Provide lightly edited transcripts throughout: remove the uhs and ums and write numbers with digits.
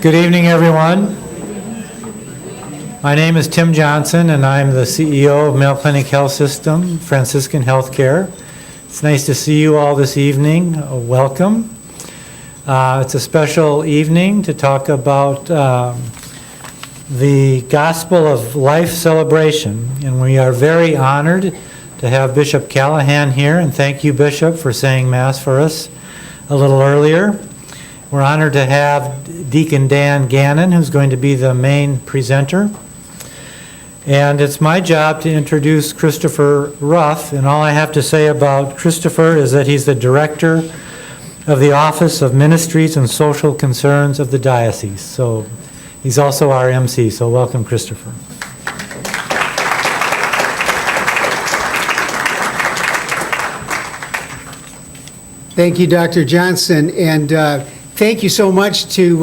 Good evening, everyone. My name is Tim Johnson, and I'm the CEO of Mayo Clinic Health System, Franciscan Healthcare. It's nice to see you all this evening. Welcome. It's a special evening to talk about the Gospel of Life celebration, and we are very honored to have Bishop Callahan here, and thank you, Bishop, for saying Mass for us a little earlier. We're honored to have Deacon Dan Gannon, who's going to be the main presenter. And it's my job to introduce Christopher Ruff, and all I have to say about Christopher is that he's the director of the Office of Ministries and Social Concerns of the Diocese. So he's also our MC, so welcome, Christopher. Thank you, Dr. Johnson, and thank you so much to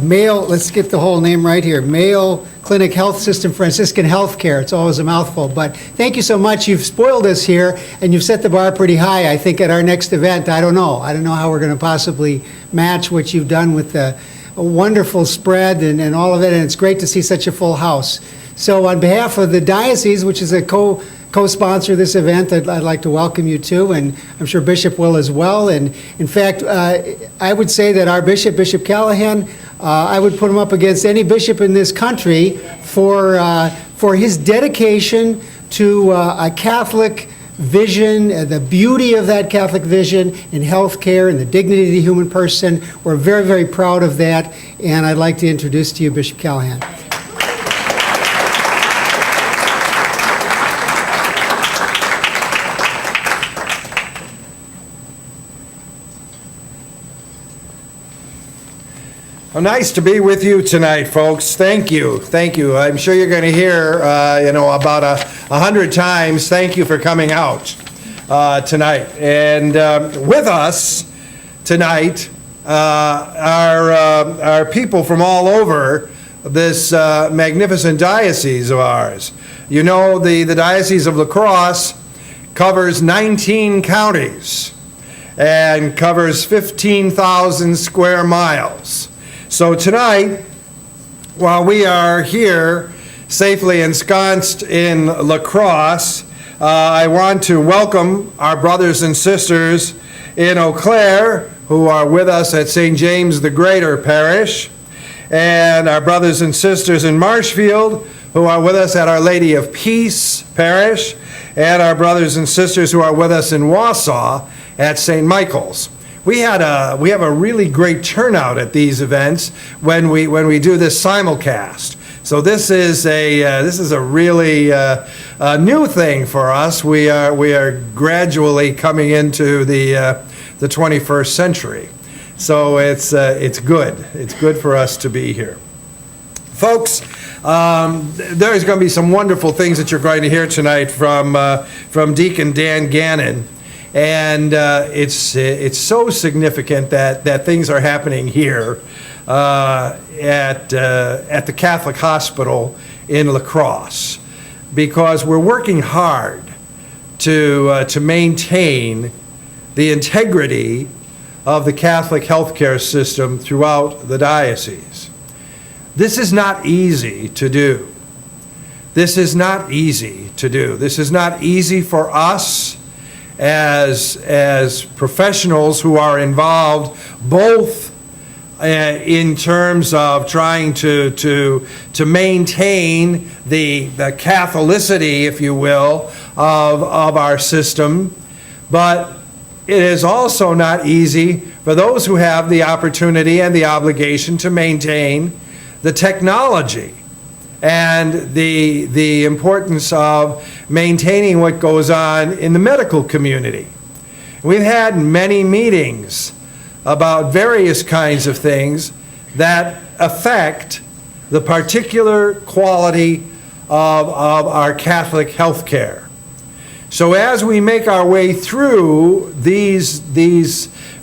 Mayo, let's get the whole name right here, Mayo Clinic Health System, Franciscan Healthcare. It's always a mouthful, but thank you so much. You've spoiled us here, and you've set the bar pretty high. I think at our next event, I don't know how we're going to possibly match what you've done with a wonderful spread and all of it, and it's great to see such a full house. So on behalf of the Diocese, which is a co-sponsor this event, I'd like to welcome you too, and I'm sure Bishop will as well. And in fact, I would say that our bishop, Bishop Callahan, I would put him up against any bishop in this country for his dedication to a Catholic vision, the beauty of that Catholic vision in healthcare and the dignity of the human person. We're very, very proud of that, and I'd like to introduce to you Bishop Callahan. Well, nice to be with you tonight, folks. Thank you. Thank you. I'm sure you're going to hear, about 100 times, thank you for coming out tonight. And with us tonight are people from all over this magnificent diocese of ours. You know, the Diocese of Crosse covers 19 counties and covers 15,000 square miles. So tonight, while we are here safely ensconced in La Crosse, I want to welcome our brothers and sisters in Eau Claire who are with us at St. James the Greater Parish, and our brothers and sisters in Marshfield who are with us at Our Lady of Peace Parish, and our brothers and sisters who are with us in Wausau at St. Michael's. We have a really great turnout at these events when we do this simulcast. So this is a really new thing for us. We are gradually coming into the 21st century. So it's good. It's good for us to be here, folks. There's going to be some wonderful things that you're going to hear tonight from Deacon Dan Gannon. And it's so significant that things are happening here at the Catholic Hospital in La Crosse, because we're working hard to maintain the integrity of the Catholic healthcare system throughout the diocese. This is not easy to do. This is not easy to do. This is not easy for us as professionals who are involved both in terms of trying to maintain the Catholicity, if you will, of our system, but it is also not easy for those who have the opportunity and the obligation to maintain the technology and the importance of maintaining what goes on in the medical community. We've had many meetings about various kinds of things that affect the particular quality of our Catholic health care. So as we make our way through these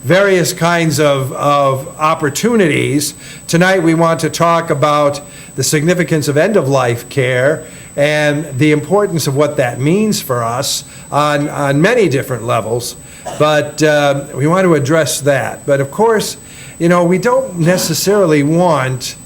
various kinds of opportunities, tonight we want to talk about the significance of end-of-life care and the importance of what that means for us on many different levels. But we want to address that. But of course, we don't necessarily want,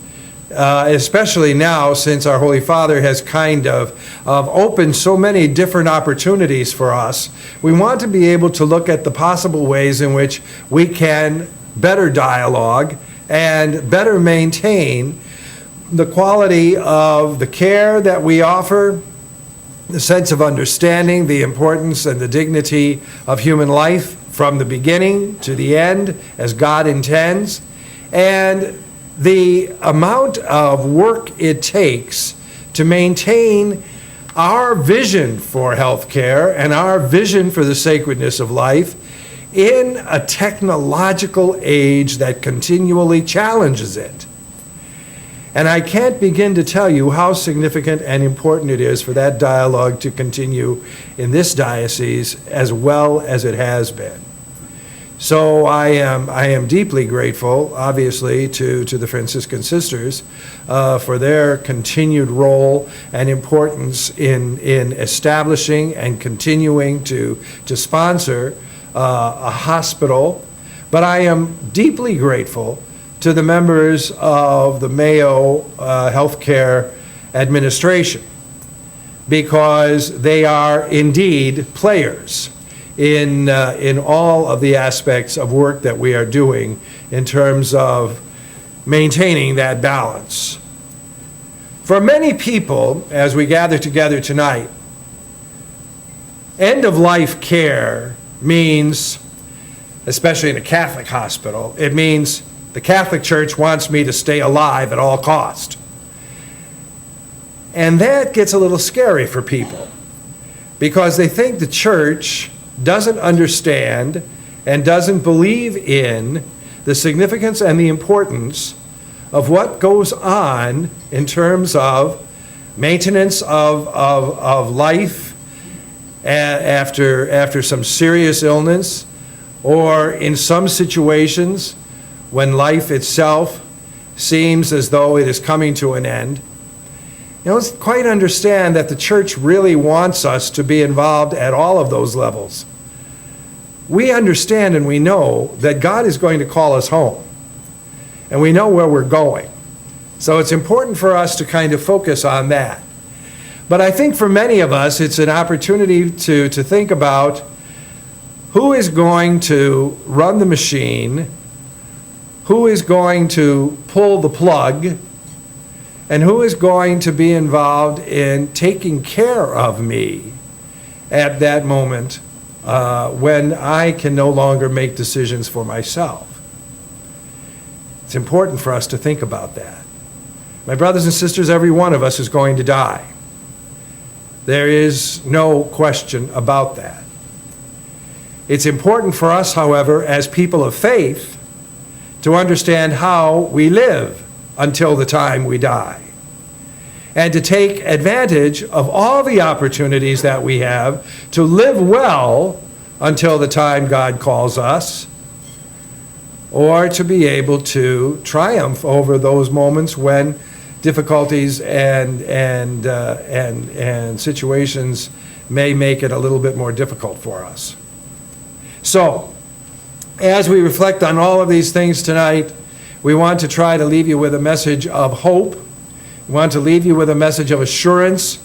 especially now since our Holy Father has kind of opened so many different opportunities for us, we want to be able to look at the possible ways in which we can better dialogue and better maintain the quality of the care that we offer, the sense of understanding the importance and the dignity of human life from the beginning to the end as God intends, and the amount of work it takes to maintain our vision for healthcare and our vision for the sacredness of life in a technological age that continually challenges it. And I can't begin to tell you how significant and important it is for that dialogue to continue in this diocese as well as it has been. So I am deeply grateful, obviously, to the Franciscan Sisters for their continued role and importance in establishing and continuing to sponsor a hospital. But I am deeply grateful to the members of the Mayo Healthcare Administration, because they are indeed players in all of the aspects of work that we are doing in terms of maintaining that balance. For many people, as we gather together tonight, end-of-life care means, especially in a Catholic hospital, it means the Catholic Church wants me to stay alive at all cost. And that gets a little scary for people, because they think the Church doesn't understand and doesn't believe in the significance and the importance of what goes on in terms of maintenance of life after some serious illness, or in some situations when life itself seems as though it is coming to an end. Let's quite understand that the Church really wants us to be involved at all of those levels. We understand and we know that God is going to call us home, and we know where we're going. So it's important for us to kind of focus on that. But I think for many of us, it's an opportunity to think about who is going to run the machine, who is going to pull the plug, and who is going to be involved in taking care of me at that moment when I can no longer make decisions for myself. It's important for us to think about that. My brothers and sisters, every one of us is going to die. There is no question about that. It's important for us, however, as people of faith, to understand how we live until the time we die, and to take advantage of all the opportunities that we have to live well until the time God calls us, or to be able to triumph over those moments when difficulties and situations may make it a little bit more difficult for us. So, as we reflect on all of these things tonight, we want to try to leave you with a message of hope. We want to leave you with a message of assurance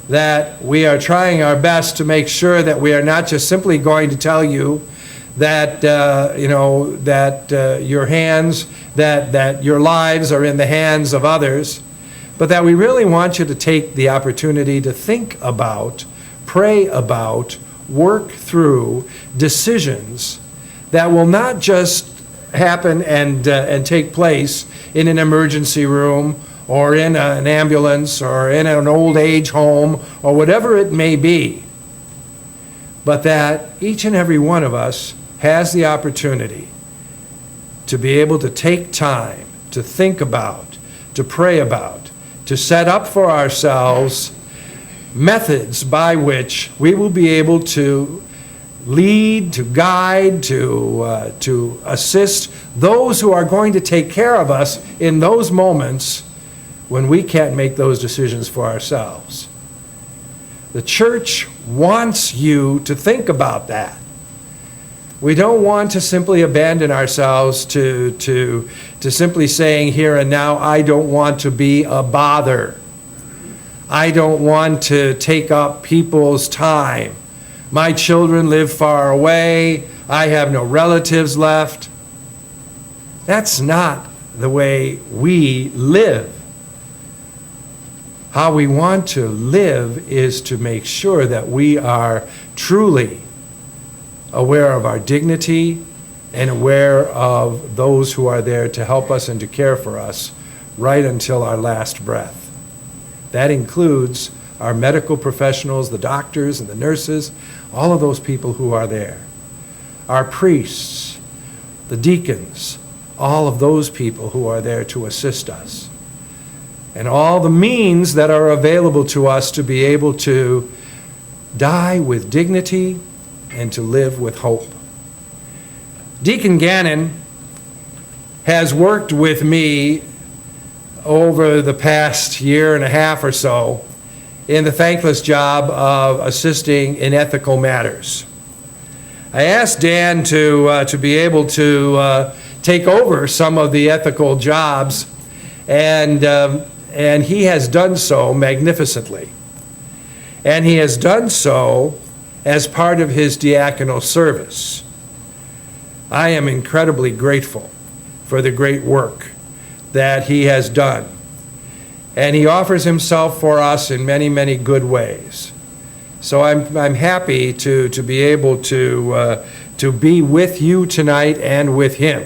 that we are trying our best to make sure that we are not just simply going to tell you that your hands, that your lives are in the hands of others, but that we really want you to take the opportunity to think about, pray about, work through decisions that will not just happen and take place in an emergency room or in an ambulance or in an old age home or whatever it may be, but that each and every one of us has the opportunity to be able to take time to think about, to pray about, to set up for ourselves methods by which we will be able to lead, to guide, to assist those who are going to take care of us in those moments when we can't make those decisions for ourselves. The church wants you to think about that. We don't want to simply abandon ourselves to simply saying here and now, I don't want to be a bother. I don't want to take up people's time. My children live far away. I have no relatives left. That's not the way we live. How we want to live is to make sure that we are truly aware of our dignity and aware of those who are there to help us and to care for us right until our last breath. That includes our medical professionals, the doctors and the nurses, all of those people who are there. Our priests, the deacons, all of those people who are there to assist us. And all the means that are available to us to be able to die with dignity and to live with hope. Deacon Gannon has worked with me over the past year and a half or so in the thankless job of assisting in ethical matters. I asked Dan to be able to take over some of the ethical jobs, and he has done so magnificently. And he has done so as part of his diaconal service. I am incredibly grateful for the great work that he has done. And he offers himself for us in many, many good ways. So I'm happy to be able to be with you tonight and with him.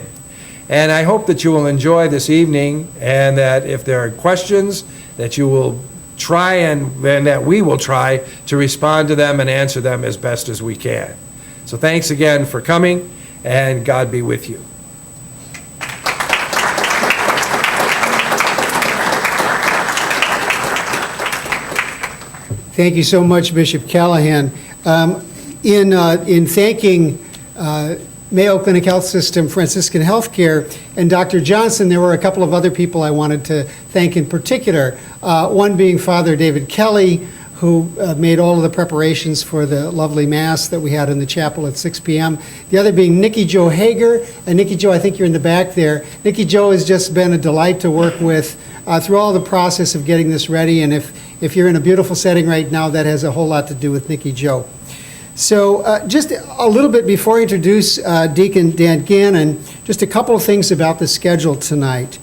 And I hope that you will enjoy this evening, and that if there are questions, that you will try and that we will try to respond to them and answer them as best as we can. So thanks again for coming, and God be with you. Thank you so much, Bishop Callahan. In thanking Mayo Clinic Health System, Franciscan Healthcare, and Dr. Johnson, there were a couple of other people I wanted to thank in particular. One being Father David Kelly, who made all of the preparations for the lovely Mass that we had in the chapel at 6 p.m. The other being Nikki Jo Hager. And Nikki Jo, I think you're in the back there. Nikki Jo has just been a delight to work with through all the process of getting this ready. And if you're in a beautiful setting right now, that has a whole lot to do with Nikki Jo. So just a little bit before I introduce Deacon Dan Gannon, just a couple of things about the schedule tonight.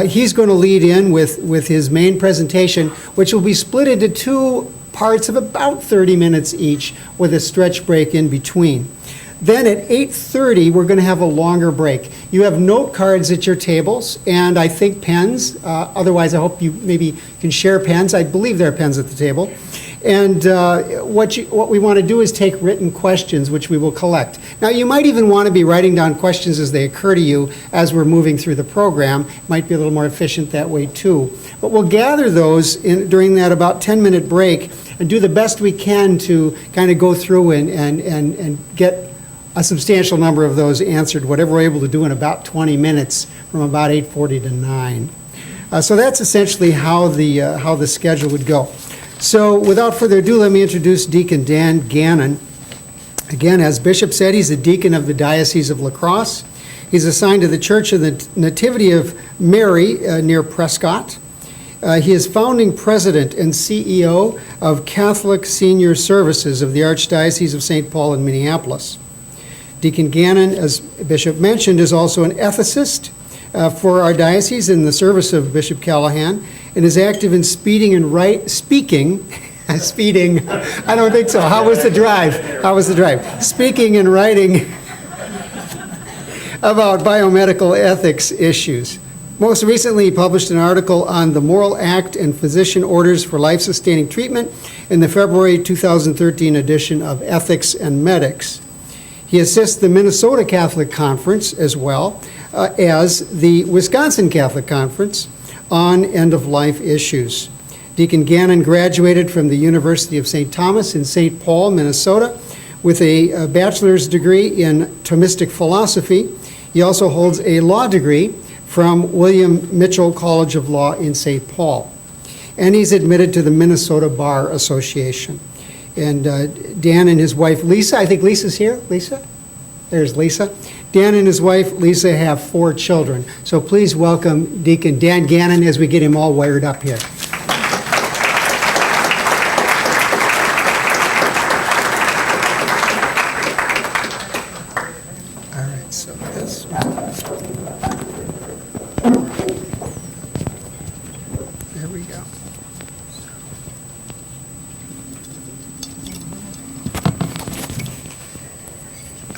He's going to lead in with his main presentation, which will be split into two parts of about 30 minutes each, with a stretch break in between. Then at 8:30, we're going to have a longer break. You have note cards at your tables, and I think pens. Otherwise, I hope you maybe can share pens. I believe there are pens at the table. And what we want to do is take written questions, which we will collect. Now, you might even want to be writing down questions as they occur to you as we're moving through the program. Might be a little more efficient that way, too. But we'll gather those during that about 10-minute break and do the best we can to kind of go through and get a substantial number of those answered, whatever we're able to do in about 20 minutes from about 8:40 to 9. So that's essentially how the schedule would go. So without further ado, let me introduce Deacon Dan Gannon. Again, as Bishop said, he's a deacon of the Diocese of La Crosse. He's assigned to the Church of the Nativity of Mary near Prescott. He is founding president and CEO of Catholic Senior Services of the Archdiocese of St. Paul in Minneapolis. Deacon Gannon, as Bishop mentioned, is also an ethicist for our diocese in the service of Bishop Callahan, and is active in speeding, I don't think so. How was the drive? Speaking and writing about biomedical ethics issues. Most recently, he published an article on the Moral Act and Physician Orders for Life-Sustaining Treatment in the February 2013 edition of Ethics and Medics. He assists the Minnesota Catholic Conference as well as the Wisconsin Catholic Conference on end-of-life issues. Deacon Gannon graduated from the University of St. Thomas in St. Paul, Minnesota, with a bachelor's degree in Thomistic philosophy. He also holds a law degree from William Mitchell College of Law in St. Paul. And he's admitted to the Minnesota Bar Association. And Dan and his wife, Lisa, I think Lisa's here. Lisa? There's Lisa. Dan and his wife, Lisa, have 4 children. So please welcome Deacon Dan Gannon as we get him all wired up here. All right, so this. There we go.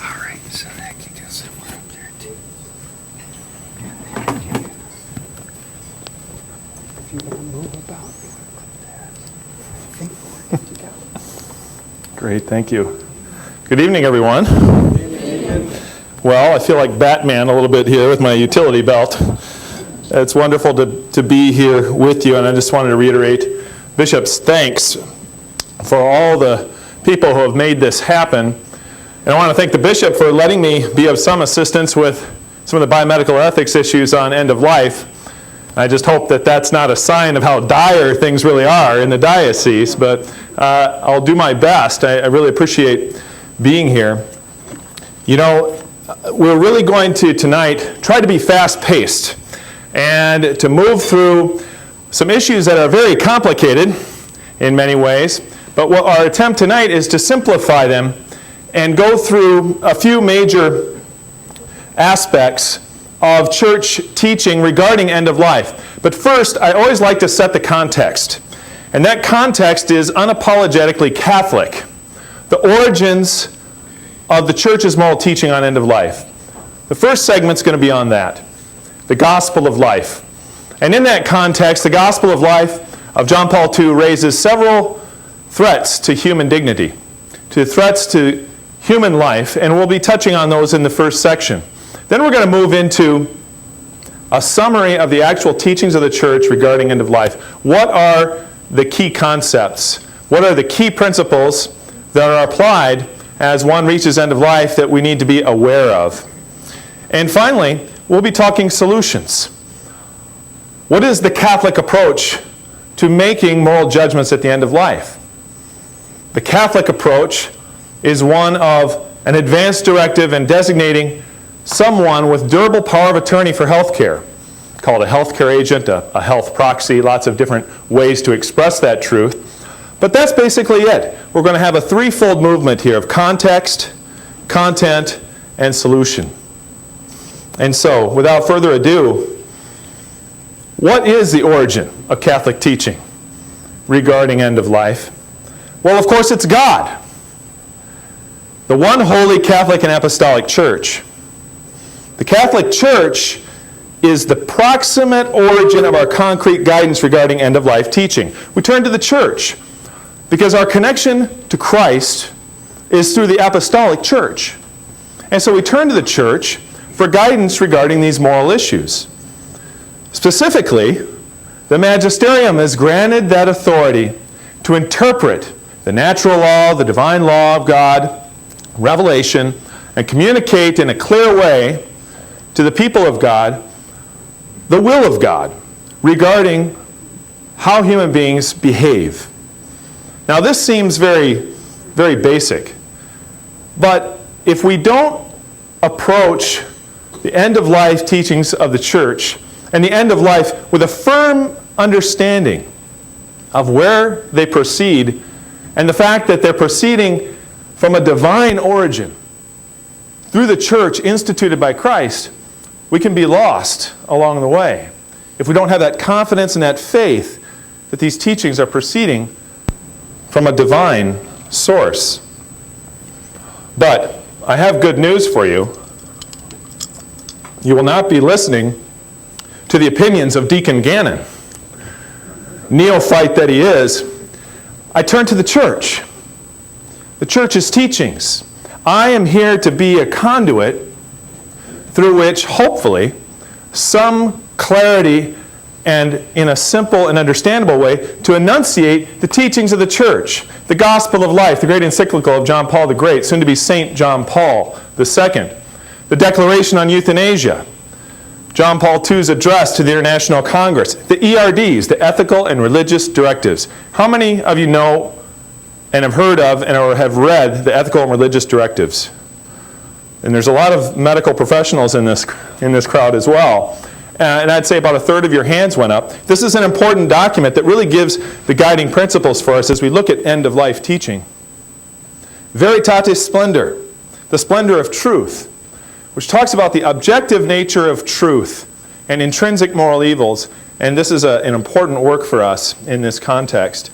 All right, so that can go somewhere up there too. If you want to move about, you want to put that. I think we're good to go. Great, thank you. Good evening, everyone. Well, I feel like Batman a little bit here with my utility belt. It's wonderful to be here with you, and I just wanted to reiterate Bishop's thanks for all the people who have made this happen. And I want to thank the Bishop for letting me be of some assistance with some of the biomedical ethics issues on end of life. I just hope that that's not a sign of how dire things really are in the diocese, but I'll do my best. I really appreciate being here. You know, we're really going to tonight try to be fast-paced and to move through some issues that are very complicated in many ways, but what our attempt tonight is to simplify them and go through a few major aspects of church teaching regarding end of life. But first, I always like to set the context, and that context is unapologetically Catholic. The origins of the church's moral teaching on end of life. The first segment's going to be on that, the gospel of life. And in that context, the gospel of life of John Paul II raises several threats to human dignity, to threats to human life, and we'll be touching on those in the first section. Then we're going to move into a summary of the actual teachings of the church regarding end of life. What are the key concepts? What are the key principles that are applied as one reaches end of life that we need to be aware of? And finally, we'll be talking solutions. What is the Catholic approach to making moral judgments at the end of life? The Catholic approach is one of an advance directive and designating someone with durable power of attorney for health care, called a health care agent, a health proxy, lots of different ways to express that truth. But that's basically it. We're going to have a threefold movement here of context, content, and solution. And so, without further ado, what is the origin of Catholic teaching regarding end of life? Well, of course, it's God. The one holy Catholic and Apostolic Church. The Catholic Church is the proximate origin of our concrete guidance regarding end of life teaching. We turn to the Church because our connection to Christ is through the Apostolic Church. And so we turn to the Church for guidance regarding these moral issues. Specifically, the magisterium is granted that authority to interpret the natural law, the divine law of God, revelation, and communicate in a clear way to the people of God the will of God regarding how human beings behave. Now, this seems very, very basic, but if we don't approach the end-of-life teachings of the church and the end of life with a firm understanding of where they proceed and the fact that they're proceeding from a divine origin through the church instituted by Christ, we can be lost along the way if we don't have that confidence and that faith that these teachings are proceeding from a divine source. But I have good news for you. You will not be listening to the opinions of Deacon Gannon, neophyte that he is. I turn to the church, the church's teachings. I am here to be a conduit through which, hopefully, some clarity and in a simple and understandable way to enunciate the teachings of the church. The Gospel of Life, the great encyclical of John Paul the Great, soon to be St. John Paul II. The Declaration on Euthanasia, John Paul II's address to the International Congress. The ERDs, the Ethical and Religious Directives. How many of you know and have heard of and or have read the Ethical and Religious Directives? And there's a lot of medical professionals in this crowd as well. And I'd say about a third of your hands went up. This is an important document that really gives the guiding principles for us as we look at end-of-life teaching. Veritatis Splendor, the splendor of truth, which talks about the objective nature of truth and intrinsic moral evils. And this is an important work for us in this context.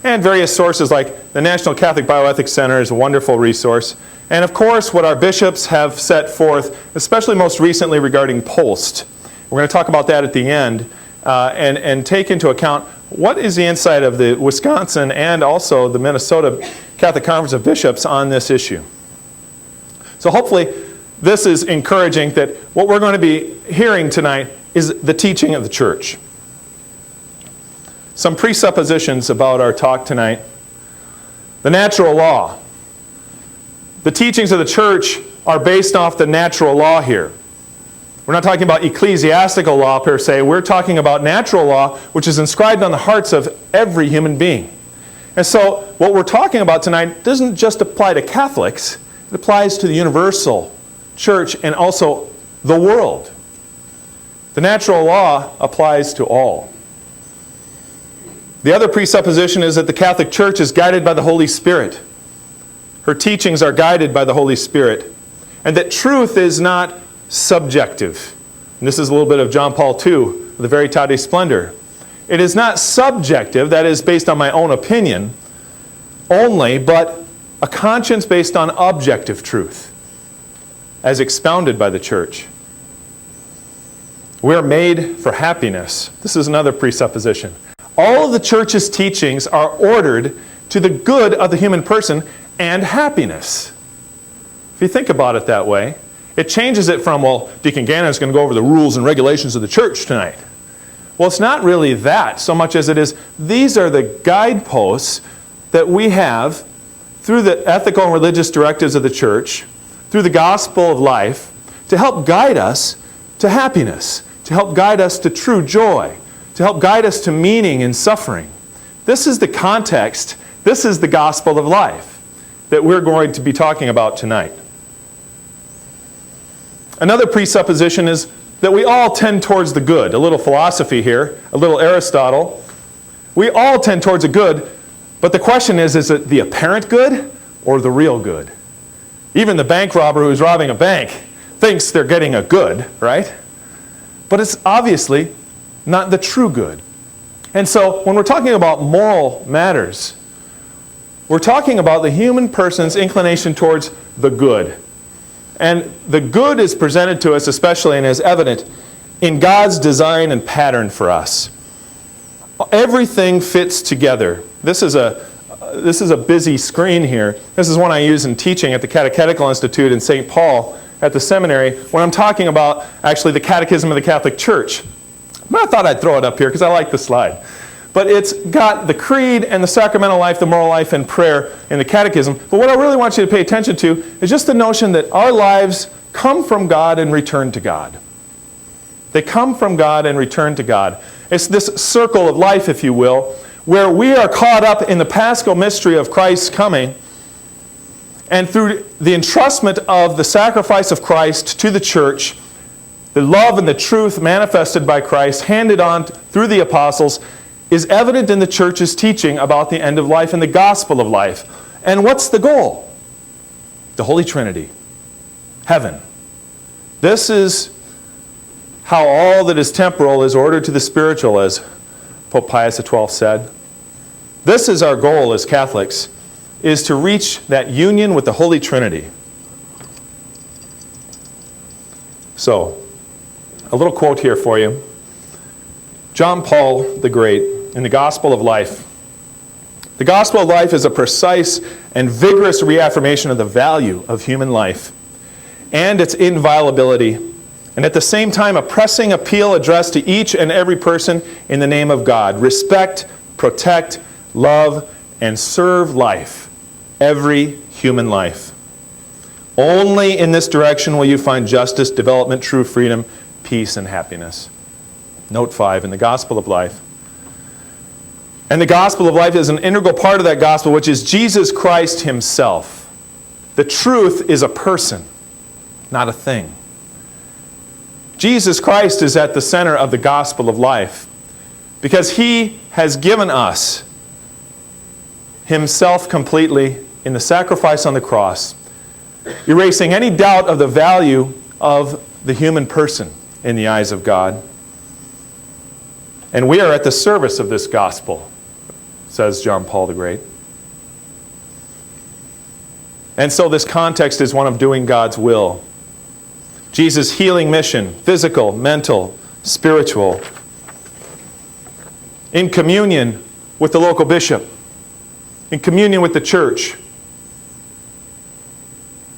And various sources like the National Catholic Bioethics Center is a wonderful resource. And of course, what our bishops have set forth, especially most recently regarding Post. We're going to talk about that at the end and take into account what is the insight of the Wisconsin and also the Minnesota Catholic Conference of Bishops on this issue. So hopefully this is encouraging that what we're going to be hearing tonight is the teaching of the church. Some presuppositions about our talk tonight. The natural law. The teachings of the church are based off the natural law here. We're not talking about ecclesiastical law per se. We're talking about natural law, which is inscribed on the hearts of every human being. And so what we're talking about tonight doesn't just apply to Catholics. It applies to the universal church and also the world. The natural law applies to all. The other presupposition is that the Catholic Church is guided by the Holy Spirit. Her teachings are guided by the Holy Spirit. And that truth is not subjective. And this is a little bit of John Paul II, the Veritatis Splendor. It is not subjective, that is based on my own opinion only, but a conscience based on objective truth, as expounded by the church. We're made for happiness. This is another presupposition. All of the church's teachings are ordered to the good of the human person and happiness. If you think about it that way, it changes it from, well, Deacon Gannon is going to go over the rules and regulations of the church tonight. Well, it's not really that so much as it is, these are the guideposts that we have through the ethical and religious directives of the church, through the gospel of life, to help guide us to happiness, to help guide us to true joy, to help guide us to meaning in suffering. This is the context, this is the gospel of life that we're going to be talking about tonight. Another presupposition is that we all tend towards the good. A little philosophy here, a little Aristotle. We all tend towards the good, but the question is it the apparent good or the real good? Even the bank robber who's robbing a bank thinks they're getting a good, right? But it's obviously not the true good. And so when we're talking about moral matters, we're talking about the human person's inclination towards the good. And the good is presented to us especially and is evident in God's design and pattern for us. Everything fits together. This is a busy screen here. This is one I use in teaching at the Catechetical Institute in St. Paul at the seminary when I'm talking about actually the Catechism of the Catholic Church. But I thought I'd throw it up here because I like the slide. But it's got the creed and the sacramental life, the moral life, and prayer in the catechism. But what I really want you to pay attention to is just the notion that our lives come from God and return to God. They come from God and return to God. It's this circle of life, if you will, where we are caught up in the paschal mystery of Christ's coming, and through the entrustment of the sacrifice of Christ to the church, the love and the truth manifested by Christ, handed on through the apostles, is evident in the church's teaching about the end of life and the gospel of life. And what's the goal? The Holy Trinity. Heaven. This is how all that is temporal is ordered to the spiritual, as Pope Pius XII said. This is our goal as Catholics, is to reach that union with the Holy Trinity. So, a little quote here for you. John Paul the Great, in the Gospel of Life. The Gospel of Life is a precise and vigorous reaffirmation of the value of human life and its inviolability, and and at the same time a pressing appeal addressed to each and every person in the name of God. Respect, protect, love, and serve life, every human life. Only in this direction will you find justice, development, true freedom, peace, and happiness. Note 5, in the gospel of life. And the gospel of life is an integral part of that gospel, which is Jesus Christ himself. The truth is a person, not a thing. Jesus Christ is at the center of the gospel of life because he has given us himself completely in the sacrifice on the cross, erasing any doubt of the value of the human person in the eyes of God. And we are at the service of this gospel, says John Paul the Great. And so this context is one of doing God's will. Jesus' healing mission, physical, mental, spiritual, in communion with the local bishop, in communion with the church.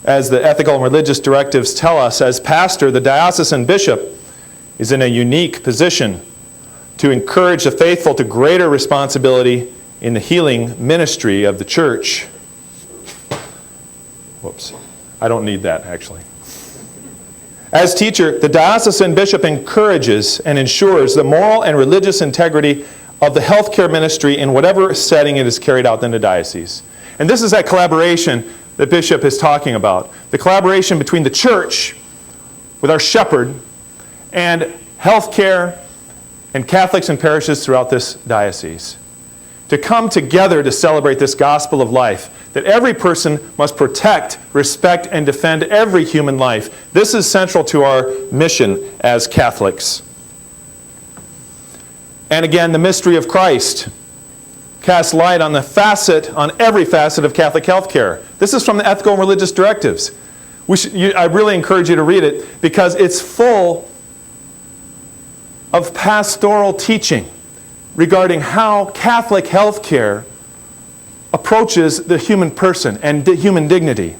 As the ethical and religious directives tell us, as pastor, the diocesan bishop is in a unique position to encourage the faithful to greater responsibility in the healing ministry of the church. Whoops. I don't need that, actually. As teacher, the diocesan bishop encourages and ensures the moral and religious integrity of the healthcare ministry in whatever setting it is carried out in the diocese. And this is that collaboration that Bishop is talking about. The collaboration between the church, with our shepherd, and healthcare and Catholics and parishes throughout this diocese. To come together to celebrate this gospel of life, that every person must protect, respect, and defend every human life. This is central to our mission as Catholics. And again, the mystery of Christ casts light on every facet of Catholic healthcare. This is from the ethical and religious directives. I really encourage you to read it because it's full of pastoral teaching regarding how Catholic healthcare approaches the human person and human dignity.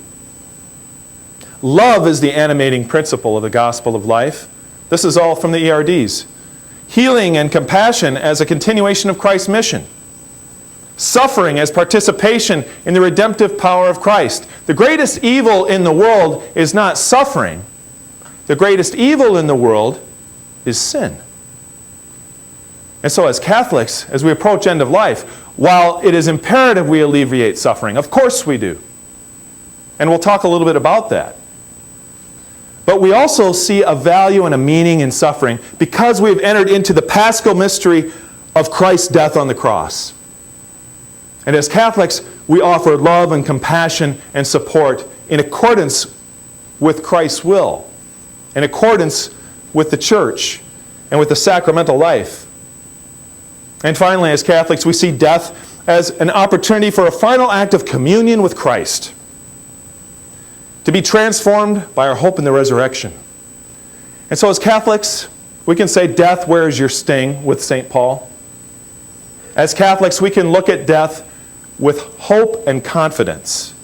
Love is the animating principle of the gospel of life. This is all from the ERDs. Healing and compassion as a continuation of Christ's mission. Suffering as participation in the redemptive power of Christ. The greatest evil in the world is not suffering. The greatest evil in the world is sin. And so as Catholics, as we approach end of life, while it is imperative we alleviate suffering, of course we do. And we'll talk a little bit about that. But we also see a value and a meaning in suffering because we've entered into the paschal mystery of Christ's death on the cross. And as Catholics, we offer love and compassion and support in accordance with Christ's will, in accordance with the church and with the sacramental life. And finally, as Catholics, we see death as an opportunity for a final act of communion with Christ, to be transformed by our hope in the resurrection. And so as Catholics, we can say, death, where is your sting, with St. Paul. As Catholics, we can look at death with hope and confidence.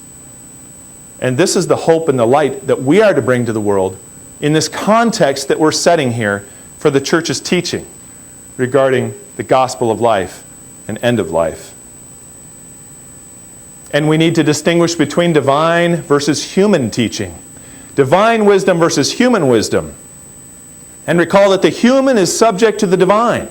And this is the hope and the light that we are to bring to the world in this context that we're setting here for the Church's teaching regarding the gospel of life and end of life. And we need to distinguish between divine versus human teaching, divine wisdom versus human wisdom, and recall that the human is subject to the divine.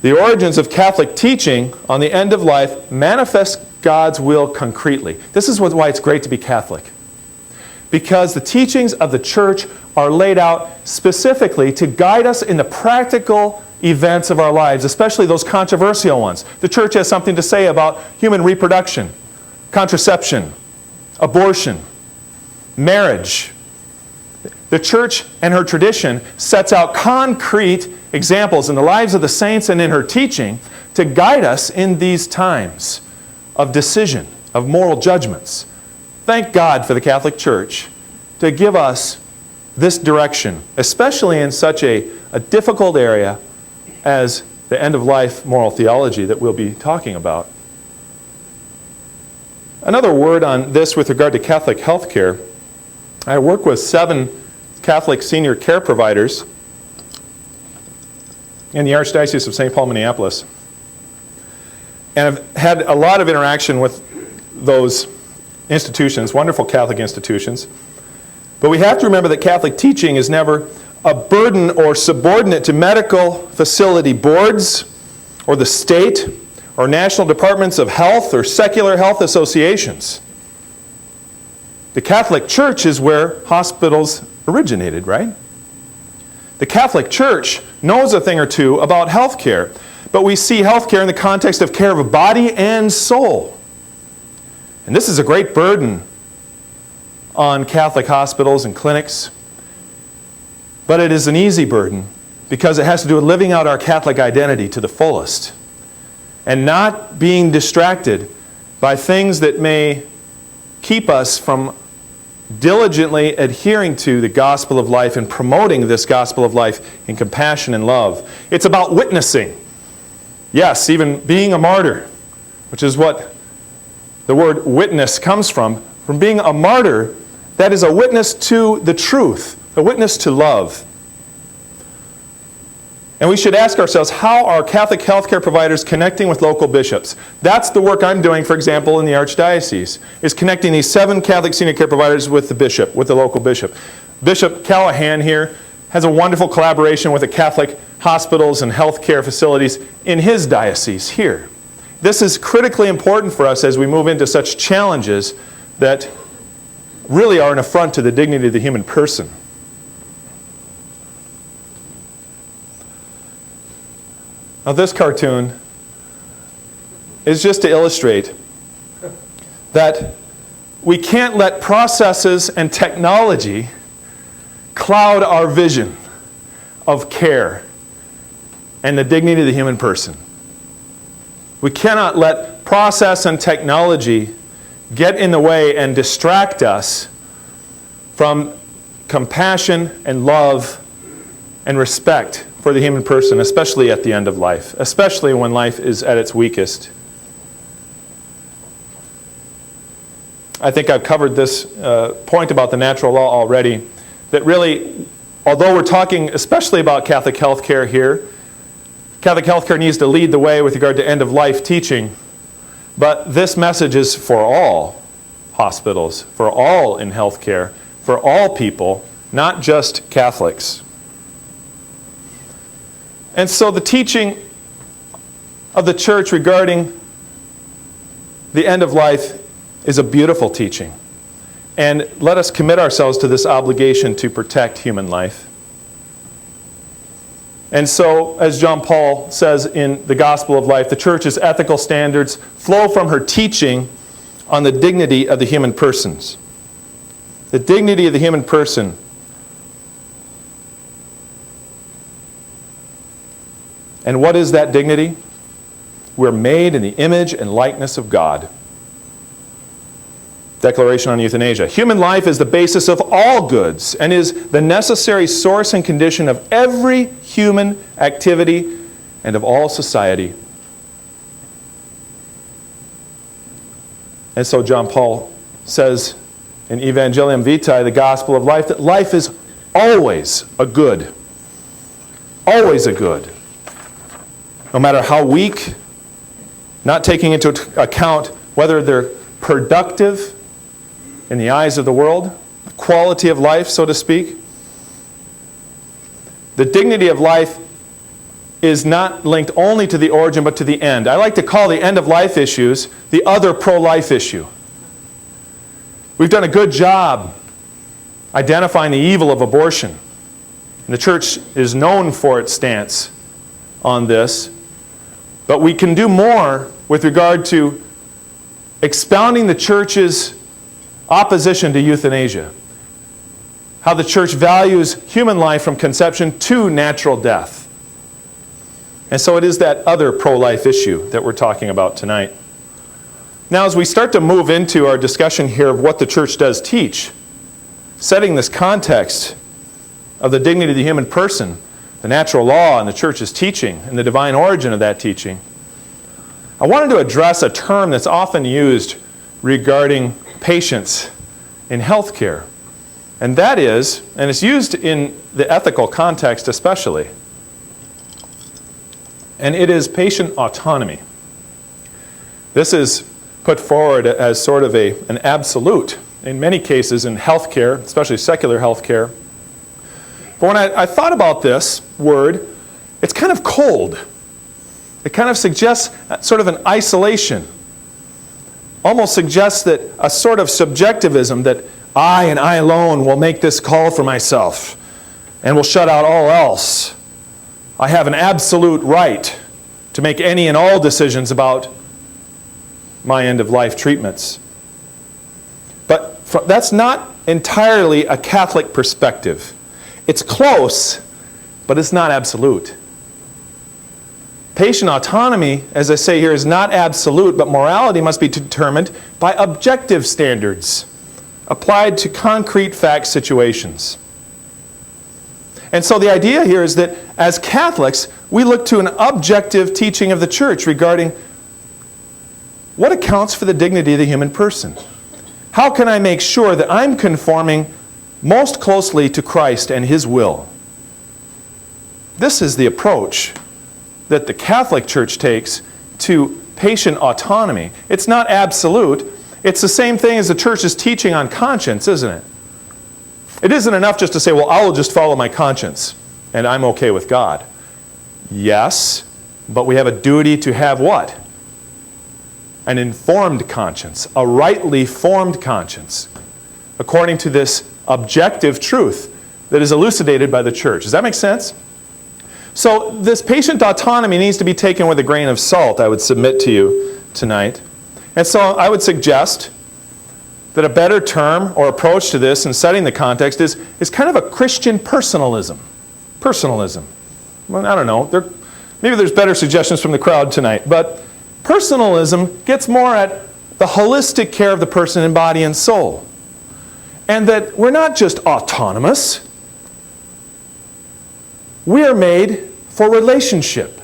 The origins of Catholic teaching on the end of life manifest God's will concretely. This is why it's great to be Catholic. Because the teachings of the Church are laid out specifically to guide us in the practical events of our lives, especially those controversial ones. The Church has something to say about human reproduction, contraception, abortion, marriage. The Church and her tradition sets out concrete examples in the lives of the saints and in her teaching to guide us in these times of decision, of moral judgments. Thank God for the Catholic Church to give us this direction, especially in such a difficult area as the end-of-life moral theology that we'll be talking about. Another word on this with regard to Catholic healthcare I work with 7 Catholic senior care providers in the Archdiocese of St. Paul, Minneapolis. And I've had a lot of interaction with those institutions, wonderful Catholic institutions. But we have to remember that Catholic teaching is never a burden or subordinate to medical facility boards or the state or national departments of health or secular health associations. The Catholic Church is where hospitals originated, right? The Catholic Church knows a thing or two about health care, but we see health care in the context of care of body and soul. And this is a great burden on Catholic hospitals and clinics, but it is an easy burden because it has to do with living out our Catholic identity to the fullest and not being distracted by things that may keep us from diligently adhering to the gospel of life and promoting this gospel of life in compassion and love. It's about witnessing. Yes, even being a martyr, which is what the word witness comes from. From being a martyr, that is a witness to the truth, a witness to love. And we should ask ourselves, how are Catholic healthcare providers connecting with local bishops? That's the work I'm doing, for example, in the Archdiocese, is connecting these 7 Catholic senior care providers with the bishop, with the local bishop. Bishop Callahan here has a wonderful collaboration with the Catholic hospitals and healthcare facilities in his diocese here. This is critically important for us as we move into such challenges that really are an affront to the dignity of the human person. Now, this cartoon is just to illustrate that we can't let processes and technology cloud our vision of care and the dignity of the human person. We cannot let process and technology get in the way and distract us from compassion and love and respect for the human person, especially at the end of life, especially when life is at its weakest. I think I've covered this point about the natural law already, that really, although we're talking especially about Catholic healthcare here, Catholic healthcare needs to lead the way with regard to end-of-life teaching, but this message is for all hospitals, for all in healthcare, for all people, not just Catholics. And so the teaching of the Church regarding the end of life is a beautiful teaching. And let us commit ourselves to this obligation to protect human life. And so, as John Paul says in the Gospel of Life, the Church's ethical standards flow from her teaching on the dignity of the human persons. The dignity of the human person. And what is that dignity? We're made in the image and likeness of God. Declaration on Euthanasia. Human life is the basis of all goods and is the necessary source and condition of every human activity and of all society. And so John Paul says in Evangelium Vitae, the Gospel of Life, that life is always a good. Always a good. No matter how weak, not taking into account whether they're productive in the eyes of the world, the quality of life, so to speak. The dignity of life is not linked only to the origin, but to the end. I like to call the end-of-life issues the other pro-life issue. We've done a good job identifying the evil of abortion. And the Church is known for its stance on this. But we can do more with regard to expounding the Church's opposition to euthanasia. How the Church values human life from conception to natural death. And so it is that other pro-life issue that we're talking about tonight. Now, as we start to move into our discussion here of what the Church does teach, setting this context of the dignity of the human person, the natural law and the Church's teaching and the divine origin of that teaching, I wanted to address a term that's often used regarding patients in healthcare. And that is, and it's used in the ethical context especially, and it is patient autonomy. This is put forward as sort of an absolute in many cases in healthcare, especially secular healthcare. But when I thought about this word, it's kind of cold. It kind of suggests sort of an isolation. Almost suggests that a sort of subjectivism that I and I alone will make this call for myself and will shut out all else. I have an absolute right to make any and all decisions about my end-of-life treatments. But that's not entirely a Catholic perspective. It's close, but it's not absolute. Patient autonomy, as I say here, is not absolute, but morality must be determined by objective standards applied to concrete fact situations. And so the idea here is that as Catholics, we look to an objective teaching of the Church regarding what accounts for the dignity of the human person. How can I make sure that I'm conforming most closely to Christ and His will? This is the approach that the Catholic Church takes to patient autonomy. It's not absolute. It's the same thing as the Church's teaching on conscience, isn't it? It isn't enough just to say, well, I'll just follow my conscience and I'm okay with God. Yes, but we have a duty to have what? An informed conscience, a rightly formed conscience, according to this objective truth that is elucidated by the Church. Does that make sense? So this patient autonomy needs to be taken with a grain of salt, I would submit to you tonight. And so I would suggest that a better term or approach to this in setting the context is kind of a Christian personalism. Personalism. Well, I don't know. Maybe there's better suggestions from the crowd tonight, but personalism gets more at the holistic care of the person in body and soul. And that we're not just autonomous. We are made for relationship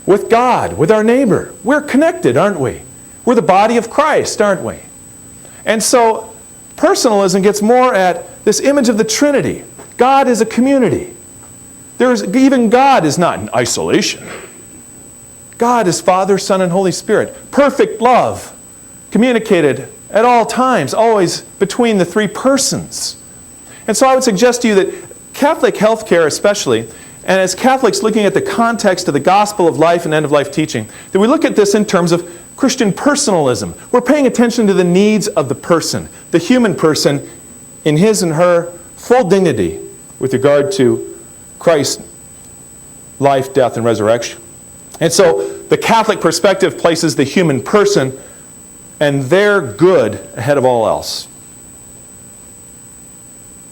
with God, with our neighbor. We're connected, aren't we? We're the body of Christ, aren't we? And so personalism gets more at this image of the Trinity. God is a community. Even God is not in isolation. God is Father, Son, and Holy Spirit. Perfect love, communicated at all times, always between the three persons. And so I would suggest to you that Catholic healthcare especially, and as Catholics looking at the context of the gospel of life and end-of-life teaching, that we look at this in terms of Christian personalism. We're paying attention to the needs of the person, the human person, in his and her full dignity with regard to Christ's life, death, and resurrection. And so the Catholic perspective places the human person and their good ahead of all else.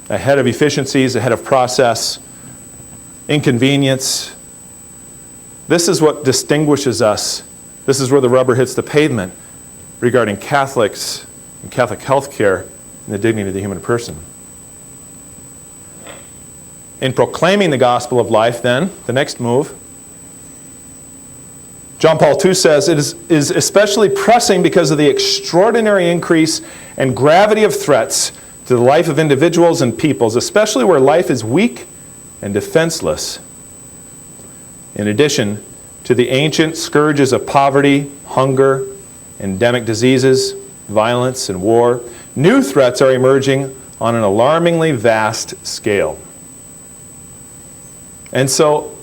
Ahead of efficiencies, ahead of process, inconvenience. This is what distinguishes us. This is where the rubber hits the pavement regarding Catholics and Catholic healthcare and the dignity of the human person. In proclaiming the gospel of life, then, the next move, John Paul II says it is especially pressing because of the extraordinary increase and gravity of threats to the life of individuals and peoples, especially where life is weak and defenseless. In addition to the ancient scourges of poverty, hunger, endemic diseases, violence, and war, new threats are emerging on an alarmingly vast scale. And so,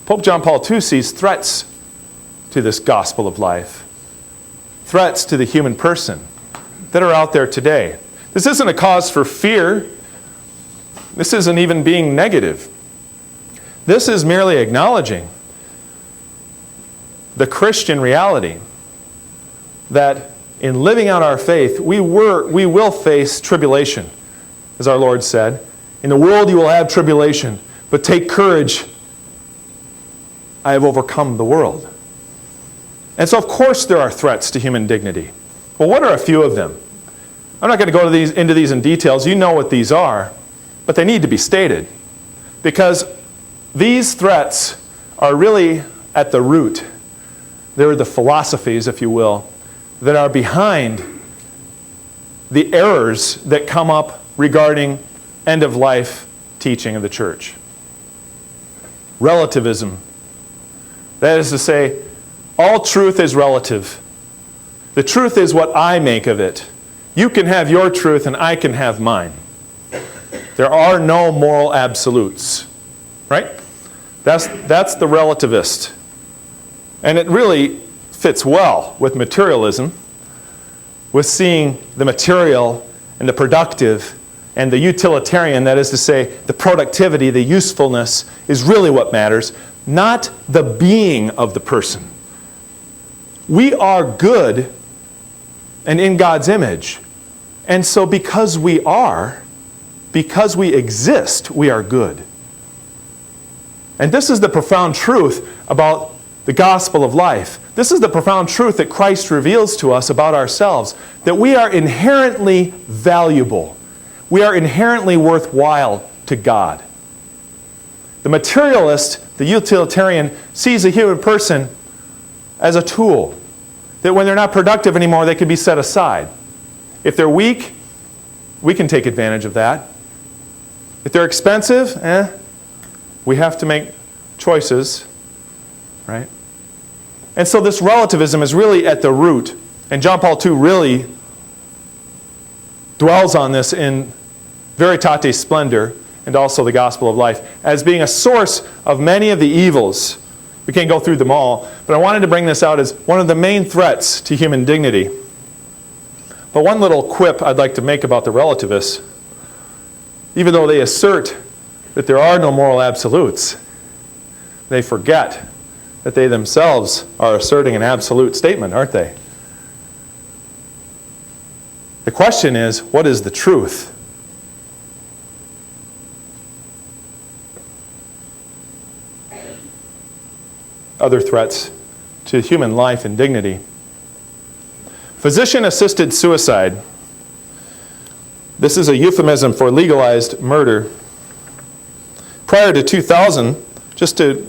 Pope John Paul II sees threats to this gospel of life, threats to the human person that are out there today. This isn't a cause for fear. This isn't even being negative. This is merely acknowledging the Christian reality that in living out our faith, we will face tribulation, as our Lord said. In the world you will have tribulation, but take courage. I have overcome the world. And so, of course, there are threats to human dignity. Well, what are a few of them? I'm not going to go into these in details. You know what these are, but they need to be stated. Because these threats are really at the root. They're the philosophies, if you will, that are behind the errors that come up regarding end-of-life teaching of the church. Relativism. That is to say, all truth is relative. The truth is what I make of it. You can have your truth and I can have mine. There are no moral absolutes. Right? That's the relativist. And it really fits well with materialism, with seeing the material and the productive and the utilitarian, that is to say, the productivity, the usefulness, is really what matters, not the being of the person. We are good and in God's image. And so because we exist, we are good. And this is the profound truth about the gospel of life. This is the profound truth that Christ reveals to us about ourselves, that we are inherently valuable. We are inherently worthwhile to God. The materialist, the utilitarian, sees a human person as a tool, that when they're not productive anymore, they can be set aside. If they're weak, we can take advantage of that. If they're expensive, we have to make choices, right? And so this relativism is really at the root, and John Paul II really dwells on this in Veritatis Splendor and also the Gospel of Life as being a source of many of the evils. We can't go through them all, but I wanted to bring this out as one of the main threats to human dignity. But one little quip I'd like to make about the relativists, even though they assert that there are no moral absolutes, they forget that they themselves are asserting an absolute statement, aren't they? The question is, what is the truth? Other threats to human life and dignity. Physician-assisted suicide. This is a euphemism for legalized murder. Prior to 2000, just to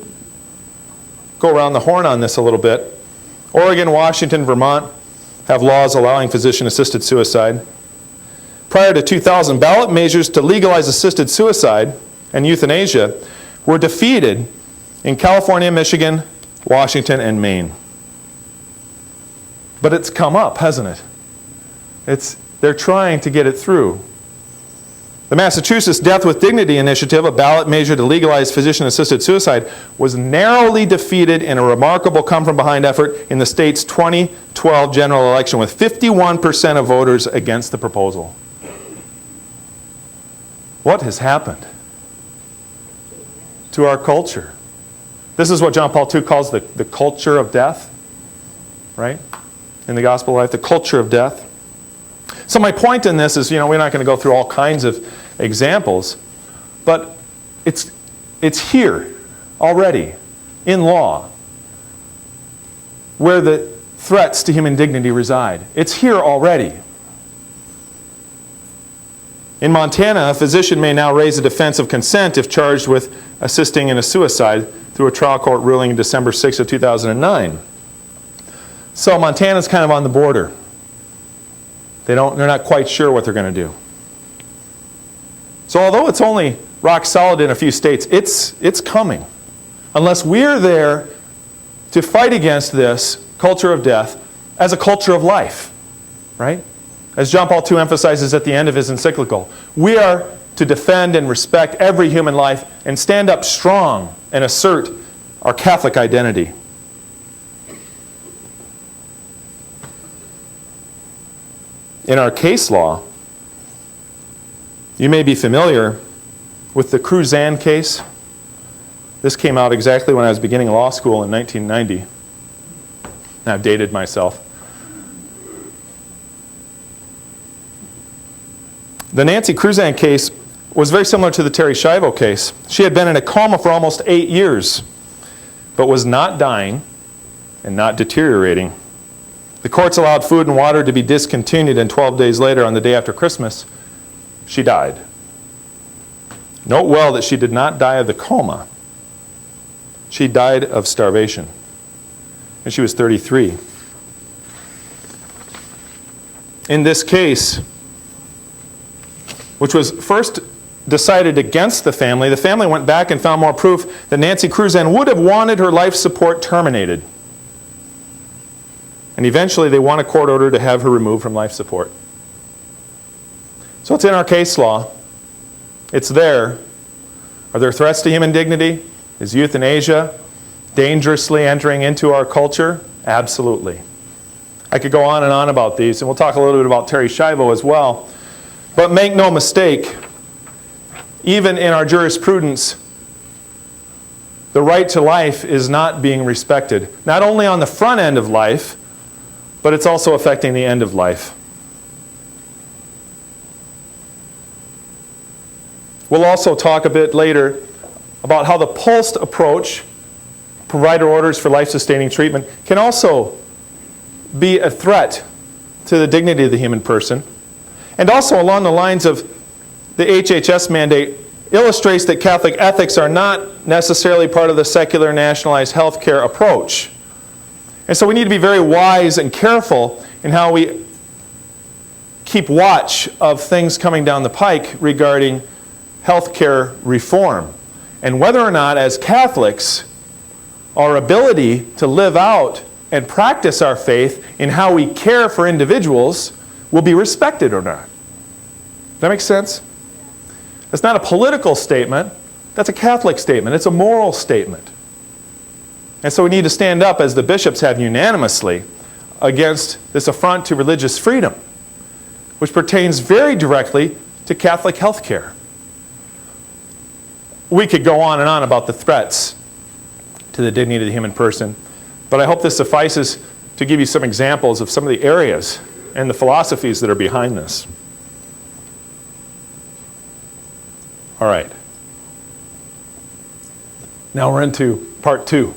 go around the horn on this a little bit, Oregon, Washington, Vermont have laws allowing physician-assisted suicide. Prior to 2000, ballot measures to legalize assisted suicide and euthanasia were defeated in California, Michigan, Washington, and Maine. But it's come up, hasn't it? They're trying to get it through. The Massachusetts Death with Dignity Initiative, a ballot measure to legalize physician-assisted suicide, was narrowly defeated in a remarkable come-from-behind effort in the state's 2012 general election, with 51% of voters against the proposal. What has happened to our culture? This is what John Paul II calls the culture of death, right? In the Gospel of Life, the culture of death. So my point in this is, we're not going to go through all kinds of examples, but it's here already in law where the threats to human dignity reside. It's here already. In Montana, a physician may now raise a defense of consent if charged with assisting in a suicide through a trial court ruling in December 6 of 2009. So Montana's kind of on the border. They're not quite sure what they're going to do. So although it's only rock solid in a few states, it's coming. Unless we're there to fight against this culture of death as a culture of life, right? As John Paul II emphasizes at the end of his encyclical, we are to defend and respect every human life and stand up strong and assert our Catholic identity. In our case law, you may be familiar with the Crosse case. This came out exactly when I was beginning law school in 1990. And I've dated myself. The Nancy Crosse case was very similar to the Terry Schiavo case. She had been in a coma for almost 8 years, but was not dying and not deteriorating. The courts allowed food and water to be discontinued, and 12 days later, on the day after Christmas, she died. Note well that she did not die of the coma. She died of starvation, and she was 33. In this case, which was first decided against the family went back and found more proof that Nancy Cruzan would have wanted her life support terminated. And eventually they won a court order to have her removed from life support. So it's in our case law. It's there. Are there threats to human dignity? Is euthanasia dangerously entering into our culture? Absolutely. I could go on and on about these, and we'll talk a little bit about Terry Schiavo as well. But make no mistake, even in our jurisprudence, the right to life is not being respected. Not only on the front end of life, but it's also affecting the end of life. We'll also talk a bit later about how the pulsed approach, provider orders for life-sustaining treatment, can also be a threat to the dignity of the human person. And also along the lines of the HHS mandate, illustrates that Catholic ethics are not necessarily part of the secular nationalized healthcare approach. And so we need to be very wise and careful in how we keep watch of things coming down the pike regarding healthcare reform, and whether or not, as Catholics, our ability to live out and practice our faith in how we care for individuals will be respected or not. Does that make sense? That's not a political statement. That's a Catholic statement. It's a moral statement. And so we need to stand up, as the bishops have unanimously, against this affront to religious freedom, which pertains very directly to Catholic health care. We could go on and on about the threats to the dignity of the human person, but I hope this suffices to give you some examples of some of the areas and the philosophies that are behind this. All right. Now we're into part 2.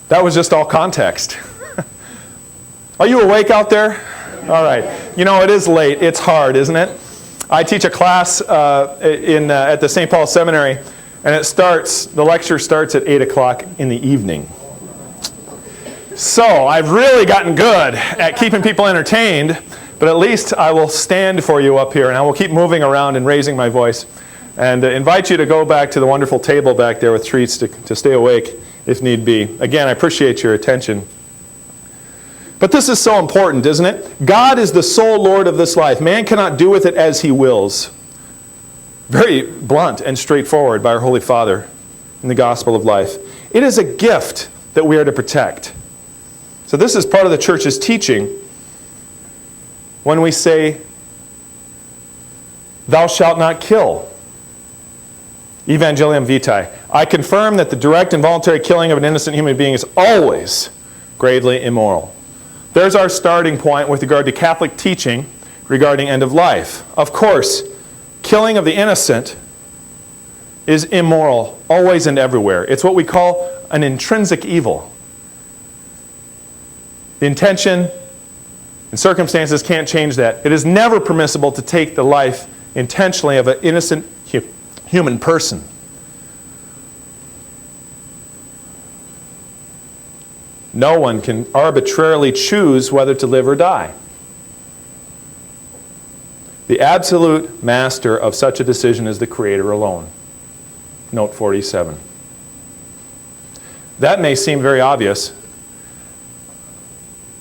That was just all context. Are you awake out there? All right. You know, it is late. It's hard, isn't it? I teach a class at the St. Paul Seminary, and the lecture starts at 8 o'clock in the evening. So I've really gotten good at keeping people entertained, but at least I will stand for you up here, and I will keep moving around and raising my voice, and invite you to go back to the wonderful table back there with treats to stay awake if need be. Again, I appreciate your attention. But this is so important, isn't it? God is the sole Lord of this life. Man cannot do with it as he wills. Very blunt and straightforward by our Holy Father in the Gospel of Life. It is a gift that we are to protect. So this is part of the Church's teaching when we say, "Thou shalt not kill." Evangelium Vitae. I confirm that the direct and voluntary killing of an innocent human being is always gravely immoral. There's our starting point with regard to Catholic teaching regarding end of life. Of course, killing of the innocent is immoral, always and everywhere. It's what we call an intrinsic evil. The intention and circumstances can't change that. It is never permissible to take the life intentionally of an innocent human person. No one can arbitrarily choose whether to live or die. The absolute master of such a decision is the Creator alone. Note 47. That may seem very obvious,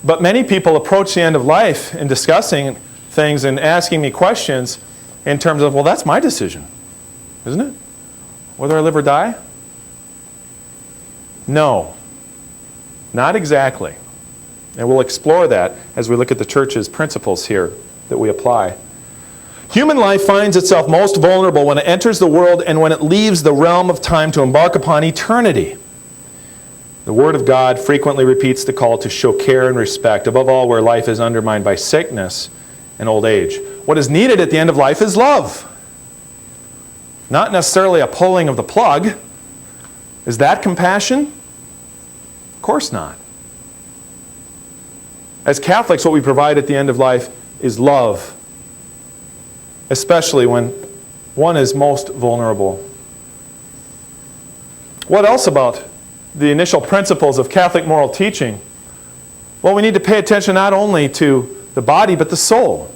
but many people approach the end of life in discussing things and asking me questions in terms of, well, that's my decision, isn't it? Whether I live or die? No. Not exactly. And we'll explore that as we look at the Church's principles here that we apply. Human life finds itself most vulnerable when it enters the world and when it leaves the realm of time to embark upon eternity. The Word of God frequently repeats the call to show care and respect, above all where life is undermined by sickness and old age. What is needed at the end of life is love. Not necessarily a pulling of the plug. Is that compassion? Of course not. As Catholics, what we provide at the end of life is love, especially when one is most vulnerable. What else about the initial principles of Catholic moral teaching? Well, we need to pay attention not only to the body, but the soul.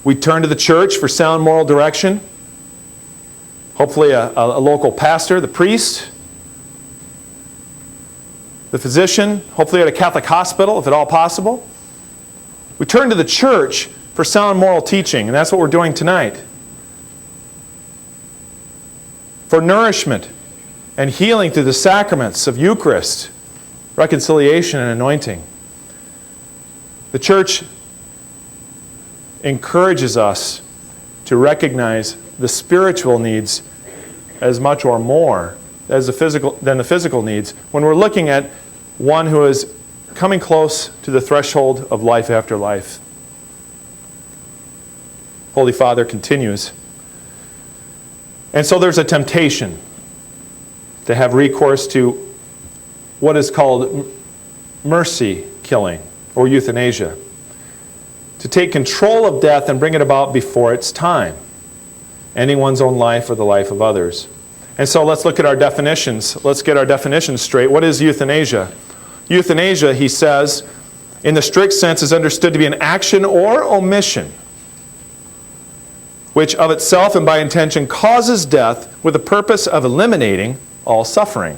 We turn to the church for sound moral direction. Hopefully a local pastor, the priest, the physician, hopefully at a Catholic hospital, if at all possible. We turn to the church for sound moral teaching, and that's what we're doing tonight. For nourishment and healing through the sacraments of Eucharist, reconciliation and anointing. The church encourages us to recognize the spiritual needs as much or more than the physical needs when we're looking at one who is coming close to the threshold of life after life. Holy Father continues. And so there's a temptation to have recourse to what is called mercy killing or euthanasia, to take control of death and bring it about before its time, ending one's own life or the life of others. And so let's look at our definitions. Let's get our definitions straight. What is euthanasia? Euthanasia, he says, in the strict sense is understood to be an action or omission which of itself and by intention causes death with the purpose of eliminating all suffering.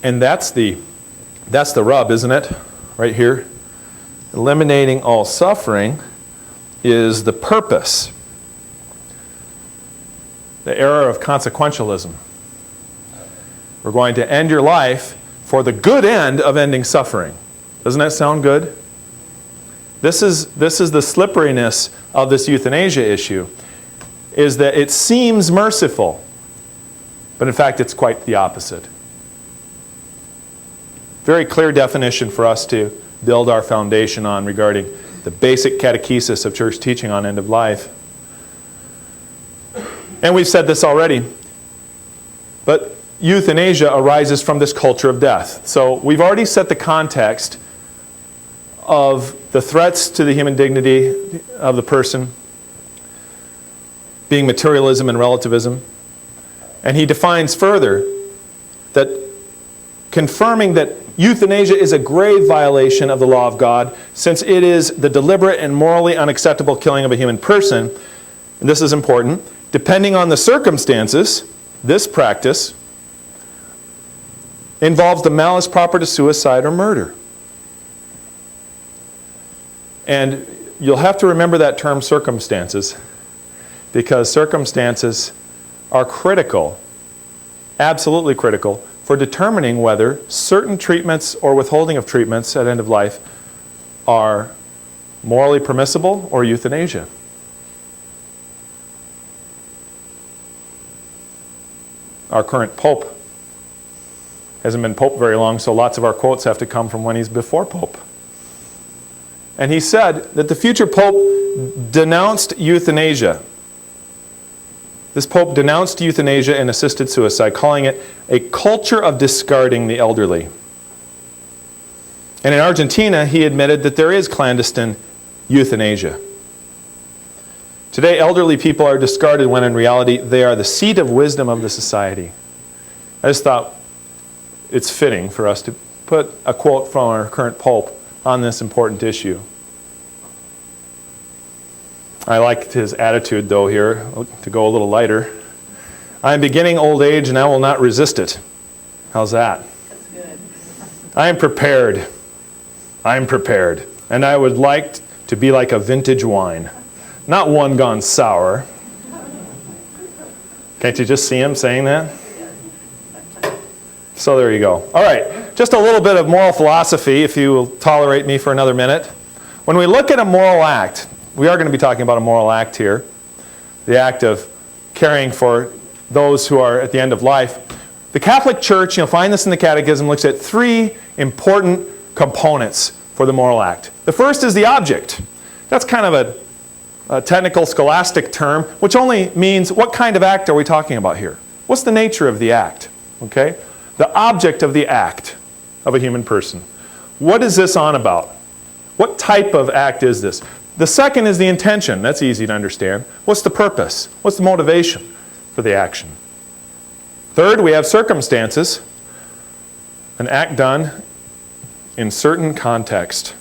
And that's the rub, isn't it? Right here. Eliminating all suffering is the purpose. The error of consequentialism. We're going to end your life for the good end of ending suffering. Doesn't that sound good? This is the slipperiness of this euthanasia issue, is that it seems merciful, but in fact it's quite the opposite. Very clear definition for us to build our foundation on regarding the basic catechesis of church teaching on end of life. And we've said this already, but euthanasia arises from this culture of death. So we've already set the context of the threats to the human dignity of the person being materialism and relativism. And he defines further that confirming that euthanasia is a grave violation of the law of God, since it is the deliberate and morally unacceptable killing of a human person, and this is important, depending on the circumstances, this practice involves the malice proper to suicide or murder. And you'll have to remember that term circumstances, because circumstances are critical, absolutely critical, for determining whether certain treatments or withholding of treatments at end of life are morally permissible or euthanasia. Our current Pope hasn't been Pope very long, so lots of our quotes have to come from when he's before Pope. And he said that the future Pope denounced euthanasia. This Pope denounced euthanasia and assisted suicide, calling it a culture of discarding the elderly. And in Argentina, he admitted that there is clandestine euthanasia. Today, elderly people are discarded when in reality they are the seat of wisdom of the society. I just thought it's fitting for us to put a quote from our current Pope on this important issue. I liked his attitude, though, here, to go a little lighter. I am beginning old age, and I will not resist it. How's that? That's good. I am prepared. I am prepared. And I would like to be like a vintage wine. Not one gone sour. Can't you just see him saying that? So there you go. All right, just a little bit of moral philosophy, if you will tolerate me for another minute. When we look at a moral act, we are going to be talking about a moral act here, the act of caring for those who are at the end of life. The Catholic Church, you'll find this in the Catechism, looks at three important components for the moral act. The first is the object. That's kind of a technical scholastic term, which only means what kind of act are we talking about here? What's the nature of the act? Okay? The object of the act of a human person. What is this on about? What type of act is this? The second is the intention. That's easy to understand. What's the purpose? What's the motivation for the action? Third, we have circumstances. An act done in certain context.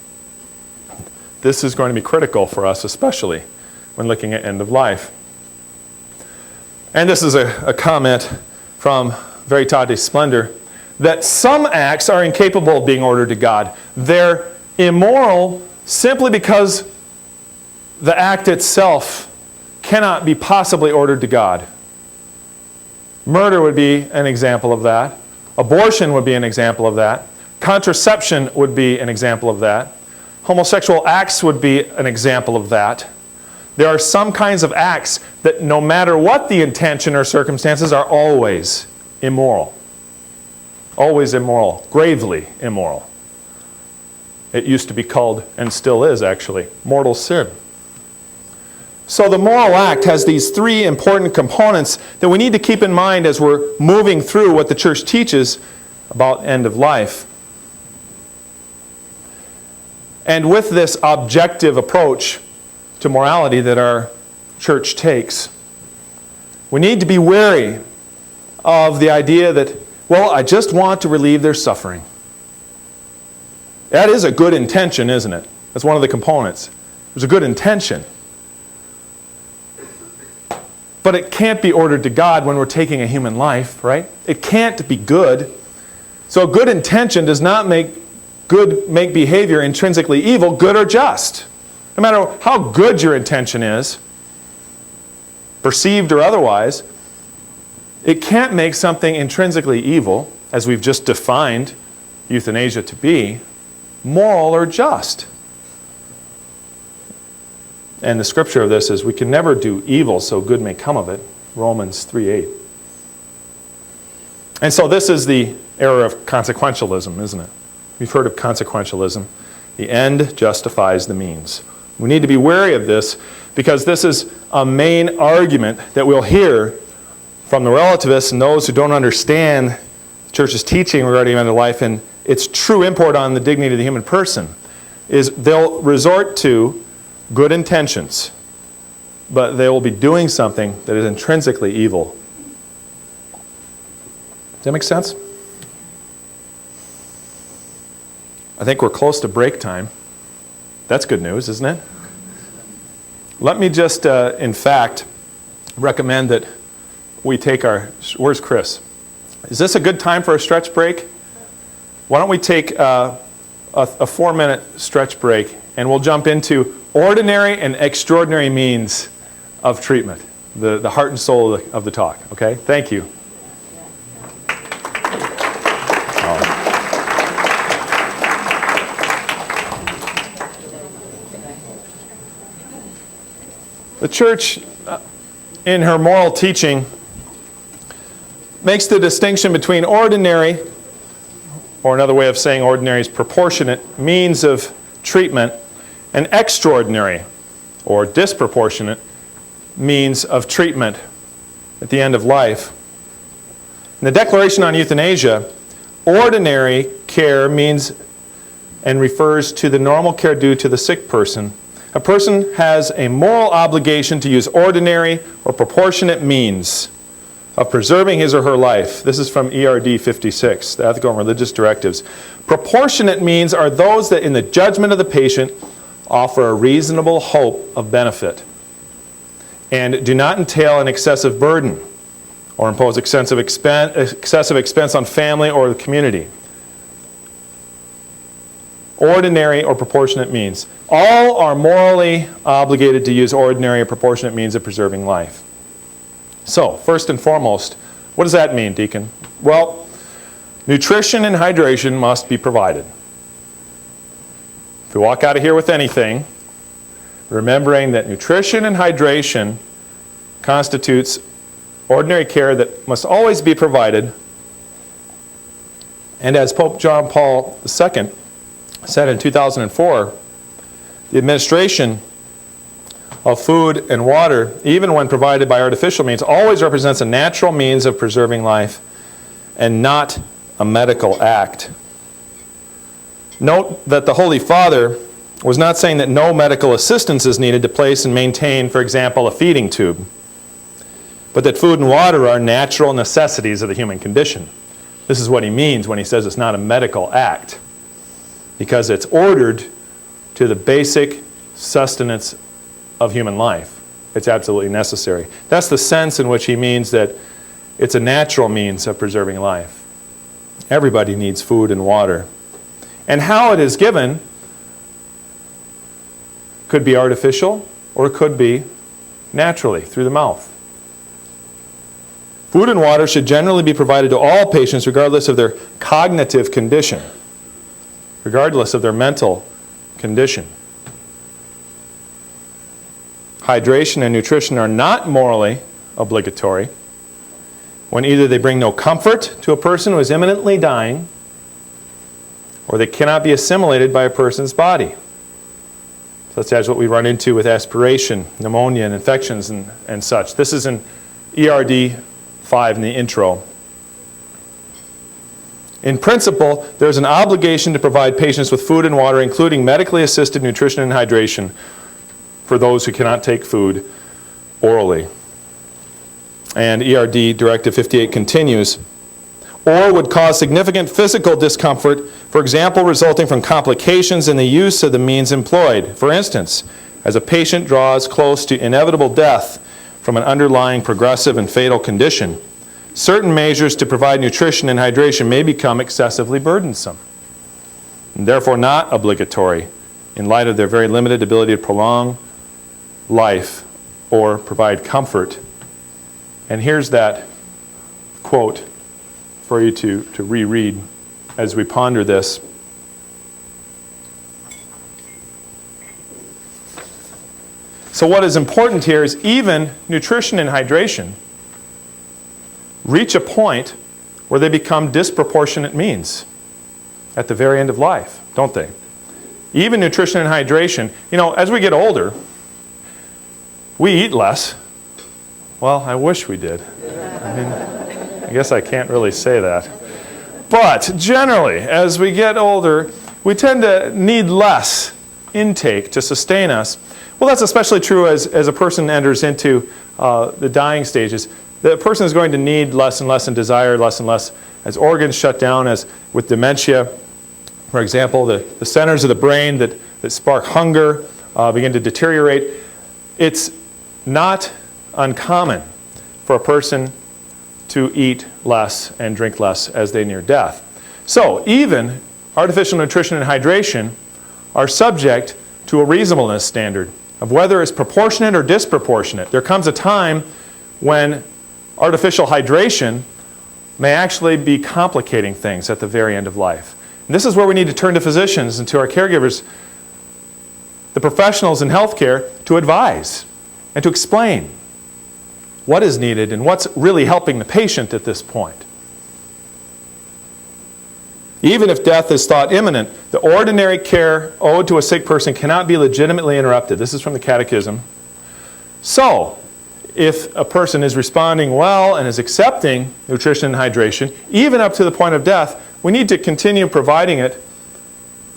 this is going to be critical for us, especially when looking at end of life. And this is a comment from Veritatis Splendor, that some acts are incapable of being ordered to God. They're immoral simply because the act itself cannot be possibly ordered to God. Murder would be an example of that. Abortion would be an example of that. Contraception would be an example of that. Homosexual acts would be an example of that. There are some kinds of acts that, no matter what the intention or circumstances, are always immoral. Always immoral. Gravely immoral. It used to be called, and still is actually, mortal sin. So the moral act has these three important components that we need to keep in mind as we're moving through what the church teaches about end of life. And with this objective approach to morality that our church takes, we need to be wary of the idea that, well, I just want to relieve their suffering. That is a good intention, isn't it? That's one of the components. There's a good intention. But it can't be ordered to God when we're taking a human life, right? It can't be good. So a good intention does not make behavior intrinsically evil, good or just. No matter how good your intention is, perceived or otherwise, it can't make something intrinsically evil, as we've just defined euthanasia to be, moral or just. And the scripture of this is, we can never do evil so good may come of it. Romans 3:8. And so this is the error of consequentialism, isn't it? We've heard of consequentialism. The end justifies the means. We need to be wary of this because this is a main argument that we'll hear from the relativists and those who don't understand the church's teaching regarding end of life and its true import on the dignity of the human person, is they'll resort to good intentions, but they will be doing something that is intrinsically evil. Does that make sense? I think we're close to break time. That's good news, isn't it? Let me just, in fact, recommend that we take our... Where's Chris? Is this a good time for a stretch break? Why don't we take a 4-minute stretch break, and we'll jump into ordinary and extraordinary means of treatment, the heart and soul of the talk. Okay? Thank you. The church, in her moral teaching, makes the distinction between ordinary, or another way of saying ordinary is proportionate, means of treatment, and extraordinary, or disproportionate, means of treatment at the end of life. In the Declaration on Euthanasia, ordinary care means and refers to the normal care due to the sick person. A person has a moral obligation to use ordinary or proportionate means of preserving his or her life. This is from ERD 56, the Ethical and Religious Directives. Proportionate means are those that, in the judgment of the patient, offer a reasonable hope of benefit and do not entail an excessive burden or impose excessive expense on family or the community. Ordinary or proportionate means. All are morally obligated to use ordinary or proportionate means of preserving life. So, first and foremost, what does that mean, Deacon? Well, nutrition and hydration must be provided. If we walk out of here with anything, remembering that nutrition and hydration constitutes ordinary care that must always be provided. And as Pope John Paul II said in 2004, the administration of food and water, even when provided by artificial means, always represents a natural means of preserving life and not a medical act. Note that the Holy Father was not saying that no medical assistance is needed to place and maintain, for example, a feeding tube, but that food and water are natural necessities of the human condition. This is what he means when he says it's not a medical act, because it's ordered to the basic sustenance of human life. It's absolutely necessary. That's the sense in which he means that it's a natural means of preserving life. Everybody needs food and water. And how it is given could be artificial or it could be naturally through the mouth. Food and water should generally be provided to all patients regardless of their cognitive condition, regardless of their mental condition. Hydration and nutrition are not morally obligatory when either they bring no comfort to a person who is imminently dying or they cannot be assimilated by a person's body, such as what we run into with aspiration, pneumonia, and infections and such. This is in ERD 5 in the intro. In principle, there's an obligation to provide patients with food and water, including medically assisted nutrition and hydration for those who cannot take food orally. And ERD Directive 58 continues, or would cause significant physical discomfort, for example, resulting from complications in the use of the means employed. For instance, as a patient draws close to inevitable death from an underlying progressive and fatal condition, certain measures to provide nutrition and hydration may become excessively burdensome, and therefore not obligatory in light of their very limited ability to prolong life or provide comfort. And here's that quote for you to reread as we ponder this. So what is important here is even nutrition and hydration reach a point where they become disproportionate means at the very end of life, don't they? Even nutrition and hydration, as we get older, we eat less. Well, I wish we did. I guess I can't really say that. But generally, as we get older, we tend to need less intake to sustain us. Well, that's especially true as a person enters into the dying stages. The person is going to need less and less and desire less and less as organs shut down, as with dementia, for example, the centers of the brain that spark hunger begin to deteriorate. It's not uncommon for a person to eat less and drink less as they near death. So even artificial nutrition and hydration are subject to a reasonableness standard of whether it's proportionate or disproportionate. There comes a time when artificial hydration may actually be complicating things at the very end of life. And this is where we need to turn to physicians and to our caregivers, the professionals in healthcare, to advise and to explain what is needed and what's really helping the patient at this point. Even if death is thought imminent, the ordinary care owed to a sick person cannot be legitimately interrupted. This is from the Catechism. So, if a person is responding well and is accepting nutrition and hydration, even up to the point of death, we need to continue providing it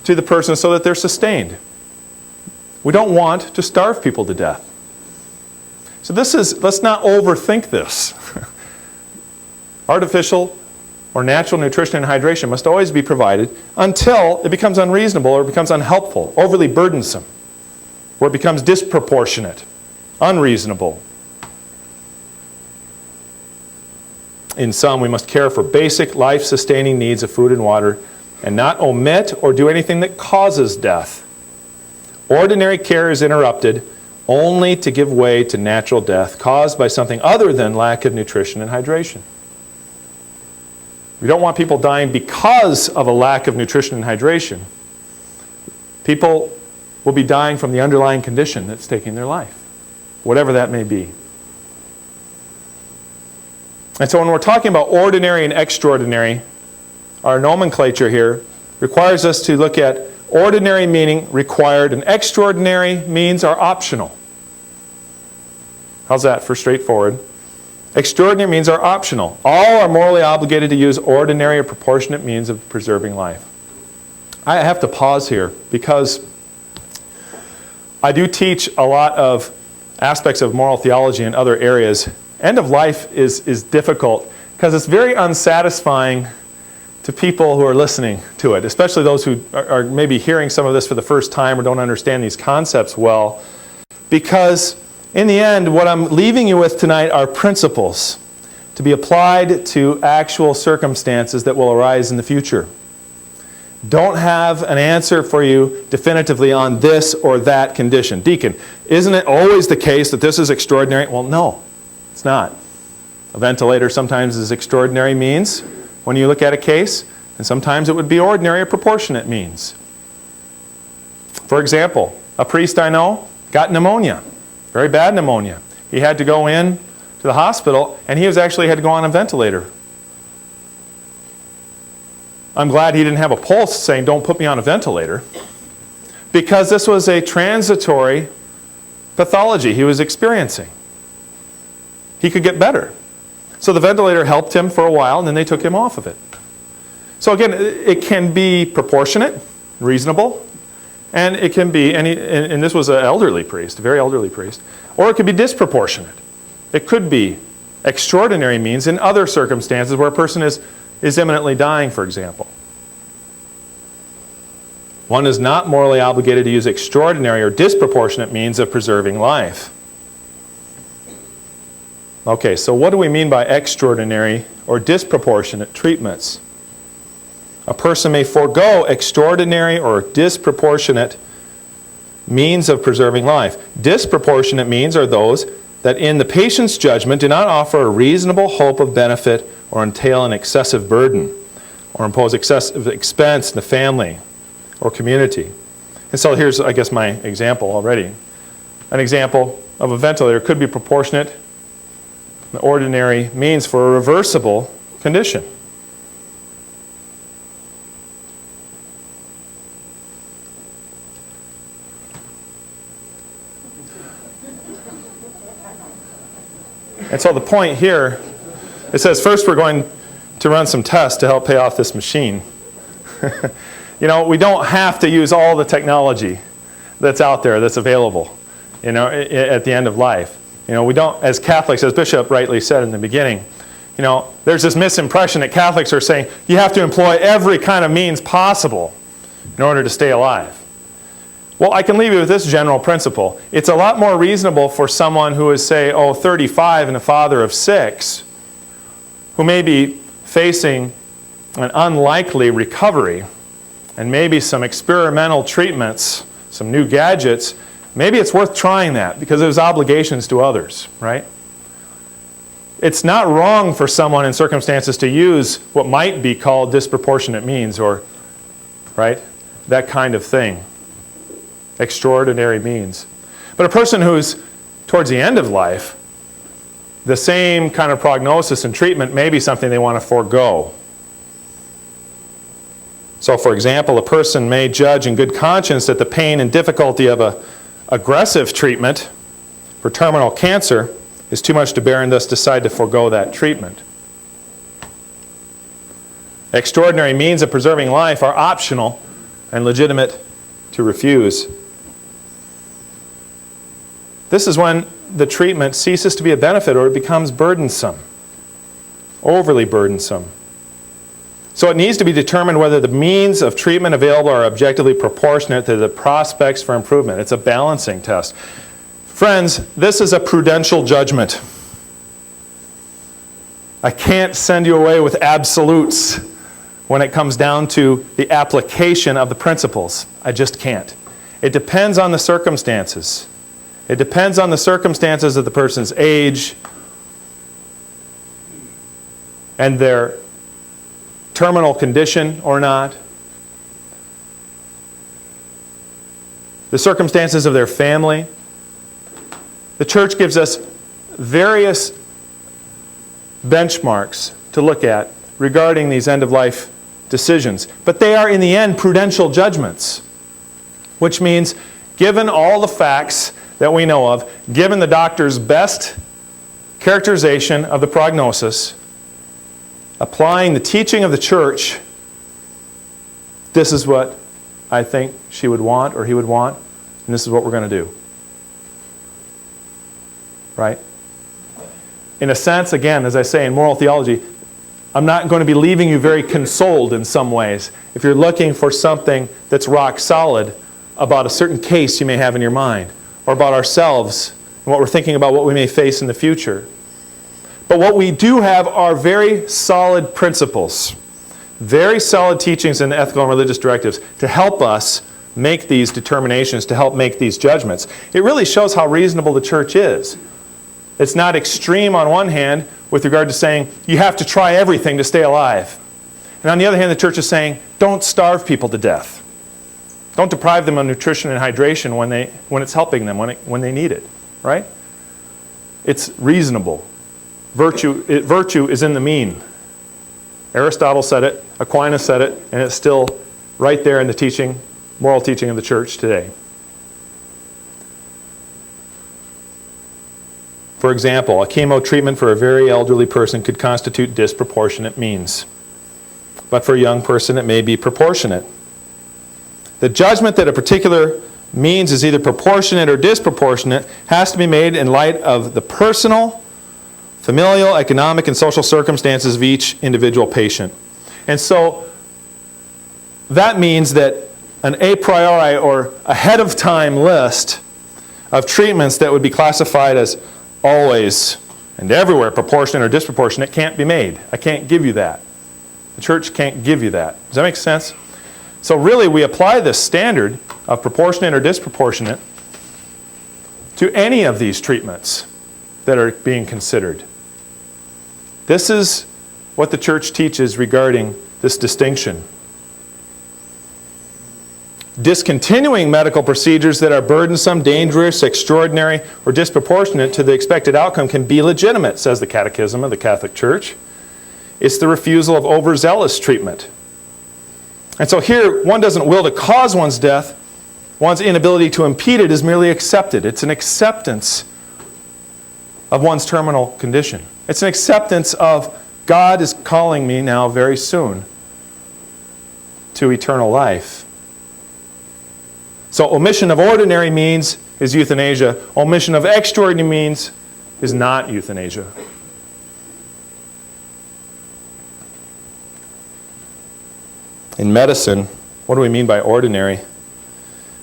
to the person so that they're sustained. We don't want to starve people to death. So let's not overthink this. Artificial or natural nutrition and hydration must always be provided until it becomes unreasonable or becomes unhelpful, overly burdensome, where it becomes disproportionate, unreasonable. In sum, we must care for basic life-sustaining needs of food and water and not omit or do anything that causes death. Ordinary care is interrupted only to give way to natural death caused by something other than lack of nutrition and hydration. We don't want people dying because of a lack of nutrition and hydration. People will be dying from the underlying condition that's taking their life, whatever that may be. And so when we're talking about ordinary and extraordinary, our nomenclature here requires us to look at ordinary meaning required and extraordinary means are optional. How's that for straightforward? Extraordinary means are optional. All are morally obligated to use ordinary or proportionate means of preserving life. I have to pause here because I do teach a lot of aspects of moral theology in other areas. End of life is difficult because it's very unsatisfying to people who are listening to it, especially those who are maybe hearing some of this for the first time or don't understand these concepts well, because in the end, what I'm leaving you with tonight are principles to be applied to actual circumstances that will arise in the future. Don't have an answer for you definitively on this or that condition. Deacon, isn't it always the case that this is extraordinary? Well, no, it's not. A ventilator sometimes is extraordinary means when you look at a case, and sometimes it would be ordinary or proportionate means. For example, a priest I know got pneumonia, very bad pneumonia. He had to go in to the hospital, and he actually had to go on a ventilator. I'm glad he didn't have a pulse saying, don't put me on a ventilator, because this was a transitory pathology he was experiencing. He could get better. So the ventilator helped him for a while, and then they took him off of it. So again, it can be proportionate, reasonable, and it can be, and this was an elderly priest, a very elderly priest, or it could be disproportionate. It could be extraordinary means in other circumstances where a person is imminently dying, for example. One is not morally obligated to use extraordinary or disproportionate means of preserving life. Okay, so what do we mean by extraordinary or disproportionate treatments? A person may forego extraordinary or disproportionate means of preserving life. Disproportionate means are those that in the patient's judgment do not offer a reasonable hope of benefit or entail an excessive burden or impose excessive expense in the family or community. And so here's, I guess, my example already. An example of a ventilator could be proportionate, an ordinary means for a reversible condition. And so the point here, it says first we're going to run some tests to help pay off this machine. You know, we don't have to use all the technology that's out there, that's available, you know, at the end of life. You know, we don't, as Catholics, as Bishop rightly said in the beginning, you know, there's this misimpression that Catholics are saying you have to employ every kind of means possible in order to stay alive. Well, I can leave you with this general principle. It's a lot more reasonable for someone who is, say, 35 and a father of 6, who may be facing an unlikely recovery and maybe some experimental treatments, some new gadgets. Maybe it's worth trying that because there's obligations to others, right? It's not wrong for someone in circumstances to use what might be called disproportionate means or, right, that kind of thing. Extraordinary means. But a person who's towards the end of life, the same kind of prognosis and treatment may be something they want to forego. So, for example, a person may judge in good conscience that the pain and difficulty of an aggressive treatment for terminal cancer is too much to bear and thus decide to forego that treatment. Extraordinary means of preserving life are optional and legitimate to refuse. This is when the treatment ceases to be a benefit or it becomes burdensome, overly burdensome. So it needs to be determined whether the means of treatment available are objectively proportionate to the prospects for improvement. It's a balancing test. Friends, this is a prudential judgment. I can't send you away with absolutes when it comes down to the application of the principles. I just can't. It depends on the circumstances. It depends on the circumstances of the person's age and their terminal condition or not, the circumstances of their family. The church gives us various benchmarks to look at regarding these end-of-life decisions. But they are, in the end, prudential judgments, which means, given all the facts that we know of, given the doctor's best characterization of the prognosis, applying the teaching of the church, this is what I think she would want or he would want, and this is what we're going to do. Right? In a sense, again, as I say, in moral theology, I'm not going to be leaving you very consoled in some ways if you're looking for something that's rock solid about a certain case you may have in your mind, or about ourselves and what we're thinking about what we may face in the future. But what we do have are very solid principles, very solid teachings in the ethical and religious directives to help us make these determinations, to help make these judgments. It really shows how reasonable the church is. It's not extreme on one hand with regard to saying you have to try everything to stay alive. And on the other hand, the church is saying don't starve people to death. Don't deprive them of nutrition and hydration when it's helping them, when they need it. Right? It's reasonable. Virtue is in the mean. Aristotle said it, Aquinas said it, and it's still right there in the teaching, moral teaching of the church today. For example, a chemo treatment for a very elderly person could constitute disproportionate means. But for a young person, it may be proportionate. The judgment that a particular means is either proportionate or disproportionate has to be made in light of the personal, familial, economic, and social circumstances of each individual patient. And so that means that an a priori or ahead of time list of treatments that would be classified as always and everywhere proportionate or disproportionate can't be made. I can't give you that. The church can't give you that. Does that make sense? So really we apply this standard of proportionate or disproportionate to any of these treatments that are being considered. This is what the church teaches regarding this distinction. Discontinuing medical procedures that are burdensome, dangerous, extraordinary, or disproportionate to the expected outcome can be legitimate, says the Catechism of the Catholic Church. It's the refusal of overzealous treatment. And so here, one doesn't will to cause one's death. One's inability to impede it is merely accepted. It's an acceptance of one's terminal condition. It's an acceptance of God is calling me now very soon to eternal life. So omission of ordinary means is euthanasia. Omission of extraordinary means is not euthanasia. In medicine, what do we mean by ordinary?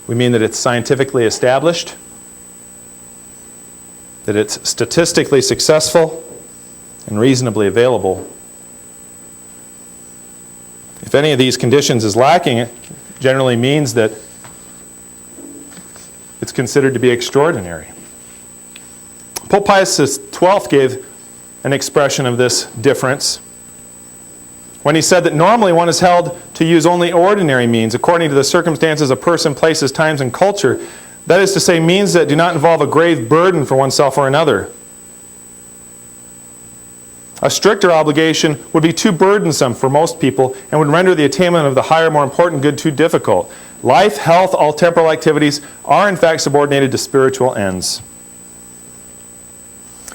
We mean that it's scientifically established, that it's statistically successful, and reasonably available. If any of these conditions is lacking, it generally means that it's considered to be extraordinary. Pope Pius XII gave an expression of this difference when he said that normally one is held to use only ordinary means according to the circumstances of person, places, times, and culture. That is to say, means that do not involve a grave burden for oneself or another. A stricter obligation would be too burdensome for most people and would render the attainment of the higher, more important good too difficult. Life, health, all temporal activities are in fact subordinated to spiritual ends.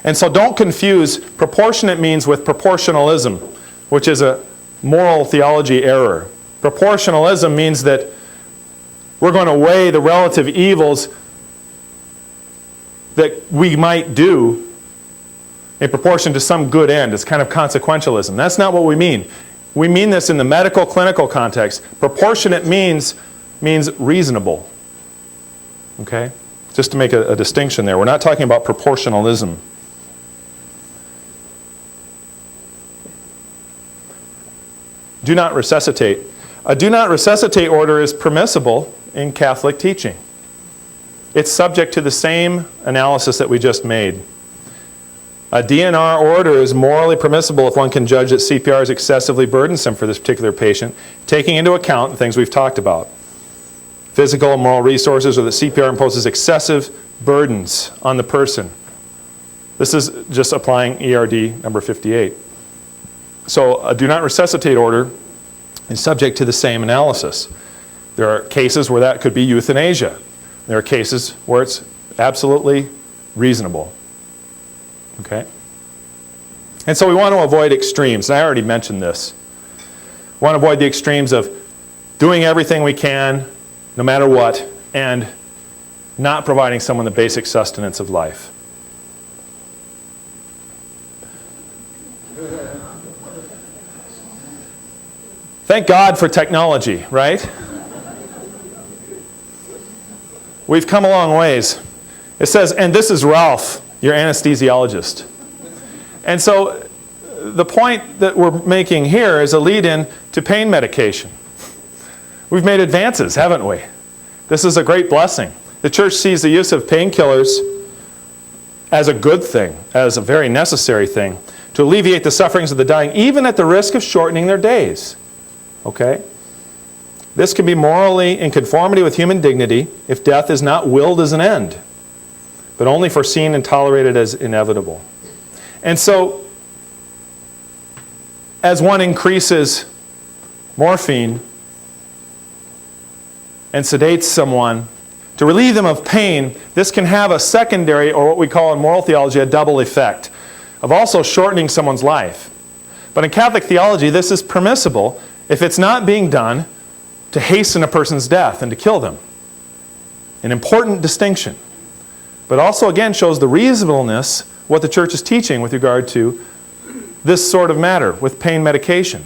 And so don't confuse proportionate means with proportionalism, which is a moral theology error. Proportionalism means that we're going to weigh the relative evils that we might do in proportion to some good end. It's kind of consequentialism. That's not what we mean. We mean this in the medical, clinical context. Proportionate means reasonable. Okay? Just to make a distinction there. We're not talking about proportionalism. Do not resuscitate. A do not resuscitate order is permissible in Catholic teaching. It's subject to the same analysis that we just made. A DNR order is morally permissible if one can judge that CPR is excessively burdensome for this particular patient, taking into account the things we've talked about. Physical and moral resources, or that CPR imposes excessive burdens on the person. This is just applying ERD number 58. So a do not resuscitate order is subject to the same analysis. There are cases where that could be euthanasia. There are cases where it's absolutely reasonable. Okay? And so we want to avoid extremes, and I already mentioned this. We want to avoid the extremes of doing everything we can, no matter what, and not providing someone the basic sustenance of life. Thank God for technology, right? We've come a long ways. It says, and this is Ralph, your anesthesiologist. And so the point that we're making here is a lead-in to pain medication. We've made advances, haven't we? This is a great blessing. The church sees the use of painkillers as a good thing, as a very necessary thing, to alleviate the sufferings of the dying, even at the risk of shortening their days. Okay? This can be morally in conformity with human dignity if death is not willed as an end, but only foreseen and tolerated as inevitable. And so, as one increases morphine and sedates someone to relieve them of pain, this can have a secondary, or what we call in moral theology, a double effect of also shortening someone's life. But in Catholic theology, this is permissible if it's not being done to hasten a person's death and to kill them. An important distinction. But also, again, shows the reasonableness of what the church is teaching with regard to this sort of matter with pain medication.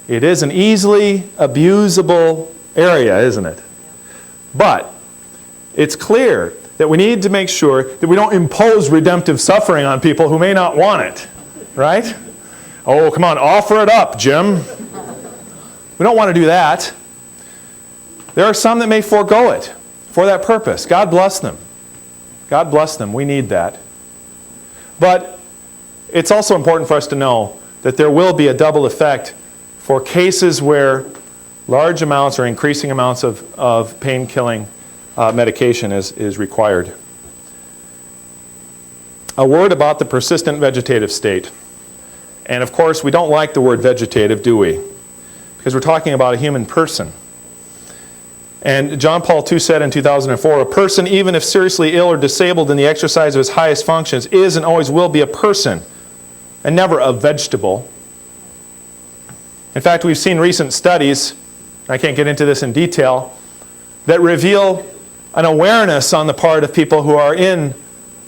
It is an easily abusable area, isn't it? But it's clear that we need to make sure that we don't impose redemptive suffering on people who may not want it, right? Oh, come on, offer it up, Jim. We don't want to do that. There are some that may forego it for that purpose. God bless them. God bless them. We need that. But it's also important for us to know that there will be a double effect for cases where large amounts or increasing amounts of pain-killing medication is required. A word about the persistent vegetative state. And of course, we don't like the word vegetative, do we? Because we're talking about a human person. And John Paul II said in 2004, a person, even if seriously ill or disabled in the exercise of his highest functions, is and always will be a person, and never a vegetable. In fact, we've seen recent studies, I can't get into this in detail, that reveal an awareness on the part of people who are in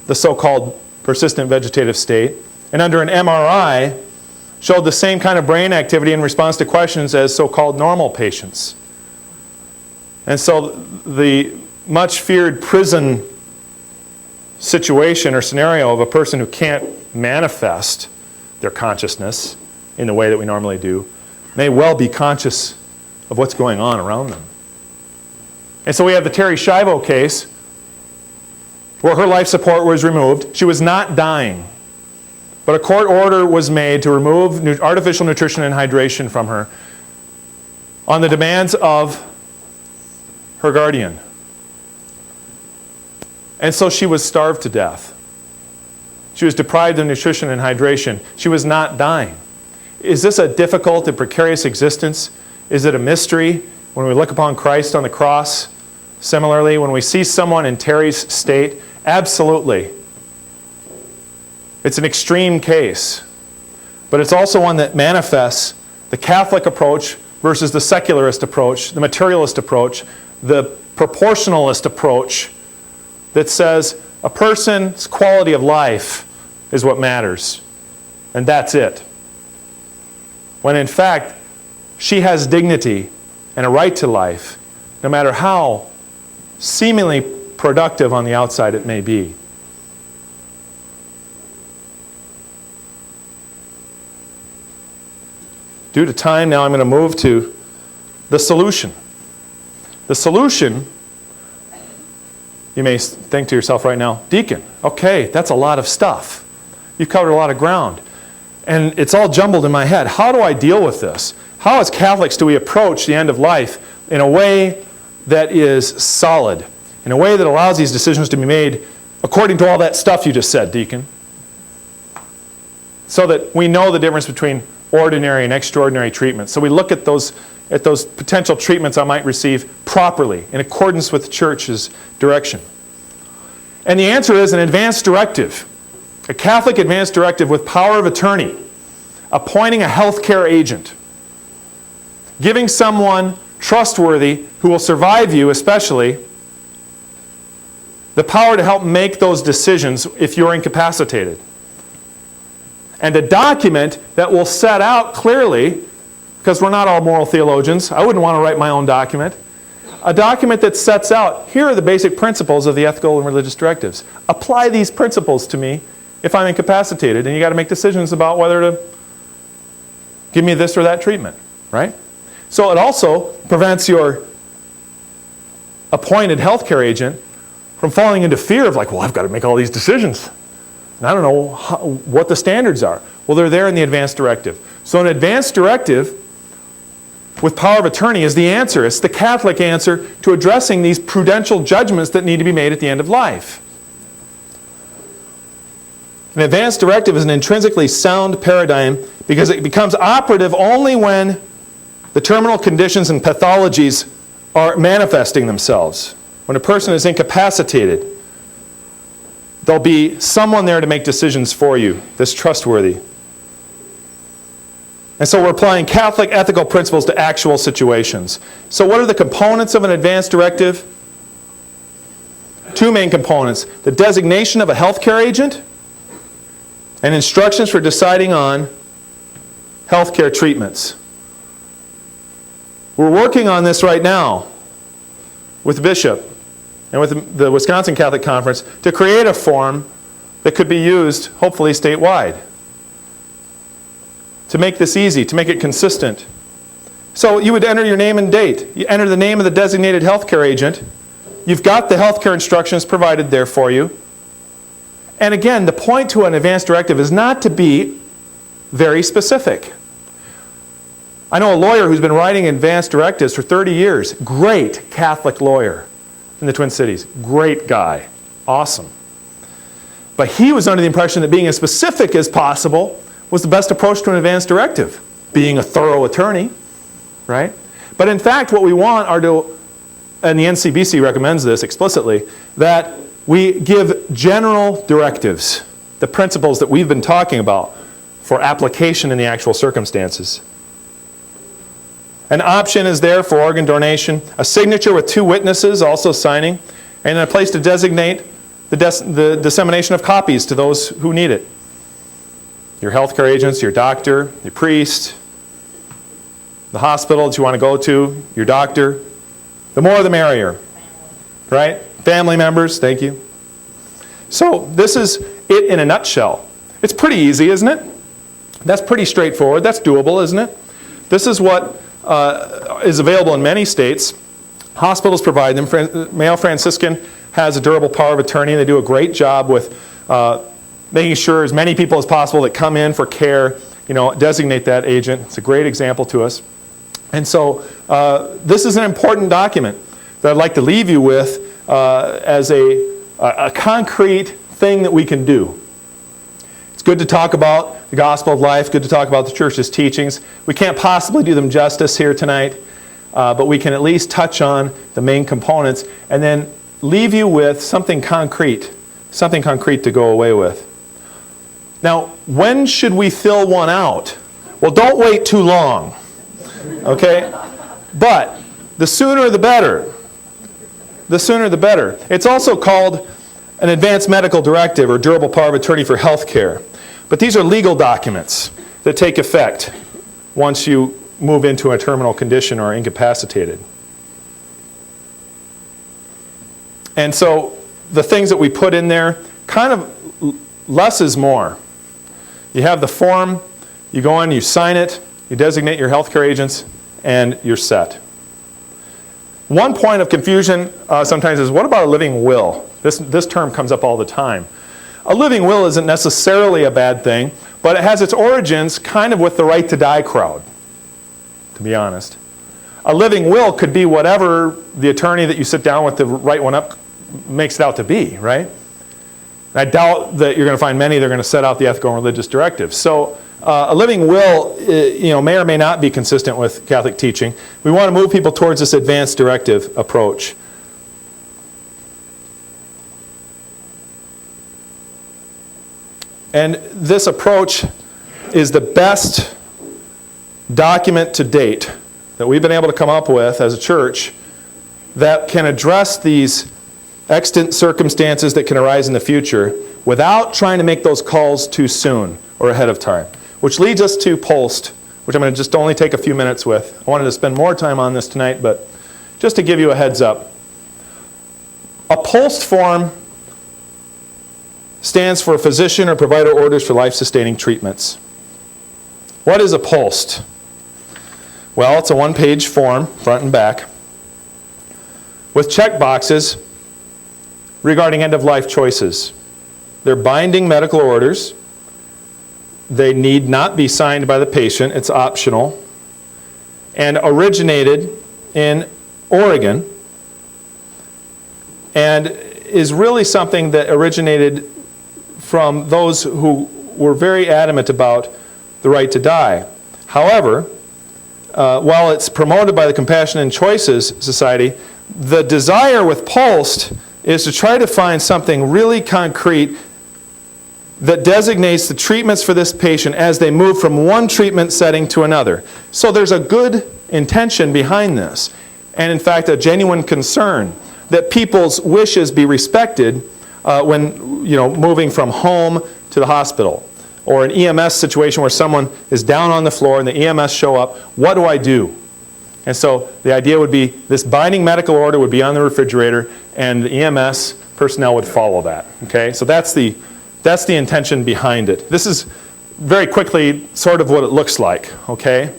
the so-called persistent vegetative state, and under an MRI, showed the same kind of brain activity in response to questions as so-called normal patients. And so the much feared prison situation or scenario of a person who can't manifest their consciousness in the way that we normally do may well be conscious of what's going on around them. And so we have the Terry Schiavo case where her life support was removed. She was not dying, but a court order was made to remove artificial nutrition and hydration from her on the demands of her guardian. And so she was starved to death. She was deprived of nutrition and hydration. She was not dying. Is this a difficult and precarious existence? Is it a mystery when we look upon Christ on the cross? Similarly, when we see someone in Terry's state, absolutely. It's an extreme case. But it's also one that manifests the Catholic approach versus the secularist approach, the materialist approach, the proportionalist approach that says a person's quality of life is what matters, and that's it. When in fact, she has dignity and a right to life, no matter how seemingly productive on the outside it may be. Due to time now, I'm going to move to the solution. The solution, you may think to yourself right now, Deacon, okay, that's a lot of stuff. You've covered a lot of ground. And it's all jumbled in my head. How do I deal with this? How as Catholics do we approach the end of life in a way that is solid, in a way that allows these decisions to be made according to all that stuff you just said, Deacon? So that we know the difference between ordinary and extraordinary treatment. So we look at those potential treatments I might receive properly, in accordance with the church's direction. And the answer is an advance directive, a Catholic advance directive with power of attorney, appointing a healthcare agent, giving someone trustworthy who will survive you especially, the power to help make those decisions if you're incapacitated. And a document that will set out clearly because we're not all moral theologians. I wouldn't want to write my own document. A document that sets out, here are the basic principles of the ethical and religious directives. Apply these principles to me if I'm incapacitated, and you got to make decisions about whether to give me this or that treatment, right? So it also prevents your appointed healthcare agent from falling into fear of like, well, I've got to make all these decisions. And I don't know what the standards are. Well, they're there in the advance directive. So an advance directive with power of attorney is the answer. It's the Catholic answer to addressing these prudential judgments that need to be made at the end of life. An advance directive is an intrinsically sound paradigm because it becomes operative only when the terminal conditions and pathologies are manifesting themselves. When a person is incapacitated, there'll be someone there to make decisions for you that's trustworthy. And so we're applying Catholic ethical principles to actual situations. So what are the components of an advance directive? Two main components: the designation of a healthcare agent and instructions for deciding on healthcare treatments. We're working on this right now with the Bishop and with the Wisconsin Catholic Conference to create a form that could be used, hopefully, statewide, to make this easy, to make it consistent. So you would enter your name and date. You enter the name of the designated healthcare agent. You've got the healthcare instructions provided there for you. And again, the point to an advance directive is not to be very specific. I know a lawyer who's been writing advance directives for 30 years. Great Catholic lawyer in the Twin Cities. Great guy. Awesome. But he was under the impression that being as specific as possible was the best approach to an advance directive. Being a thorough attorney, right? But in fact, what we want are to, and the NCBC recommends this explicitly, that we give general directives, the principles that we've been talking about for application in the actual circumstances. An option is there for organ donation, a signature with 2 witnesses also signing, and a place to designate the dissemination of copies to those who need it. Your healthcare agents, your doctor, your priest, the hospital that you want to go to, your doctor. The more the merrier, right? Family members, thank you. So this is it in a nutshell. It's pretty easy, isn't it? That's pretty straightforward. That's doable, isn't it? This is what is available in many states. Hospitals provide them. Mayo Franciscan has a durable power of attorney. They do a great job with making sure as many people as possible that come in for care, designate that agent. It's a great example to us. And so this is an important document that I'd like to leave you with as a concrete thing that we can do. It's good to talk about the gospel of life, good to talk about the church's teachings. We can't possibly do them justice here tonight, but we can at least touch on the main components and then leave you with something concrete to go away with. Now, when should we fill one out? Well, don't wait too long, okay? But the sooner the better. The sooner the better. It's also called an advanced medical directive or durable power of attorney for health care. But these are legal documents that take effect once you move into a terminal condition or are incapacitated. And so the things that we put in there, kind of less is more. You have the form, you go in, you sign it, you designate your healthcare agents, and you're set. One point of confusion sometimes is, what about a living will? This term comes up all the time. A living will isn't necessarily a bad thing, but it has its origins kind of with the right to die crowd, to be honest. A living will could be whatever the attorney that you sit down with to write one up makes it out to be, right? I doubt that you're going to find many that are going to set out the ethical and religious directives. So a living will may or may not be consistent with Catholic teaching. We want to move people towards this advanced directive approach. And this approach is the best document to date that we've been able to come up with as a church that can address these extant circumstances that can arise in the future without trying to make those calls too soon or ahead of time. Which leads us to POST, which I'm going to just only take a few minutes with. I wanted to spend more time on this tonight, but just to give you a heads up. A POLST form stands for Physician or Provider Orders for Life-Sustaining Treatments. What is a POLST? Well, it's a one-page form, front and back, with check boxes regarding end-of-life choices. They're binding medical orders. They need not be signed by the patient. It's optional. And originated in Oregon, and is really something that originated from those who were very adamant about the right to die. However, while it's promoted by the Compassion and Choices Society, the desire with POLST is to try to find something really concrete that designates the treatments for this patient as they move from one treatment setting to another. So there's a good intention behind this, and in fact a genuine concern that people's wishes be respected when moving from home to the hospital, or an EMS situation where someone is down on the floor and the EMS show up. What do I do? And so the idea would be this binding medical order would be on the refrigerator, and the EMS personnel would follow that. Okay, so that's the intention behind it. This is very quickly sort of what it looks like. Okay,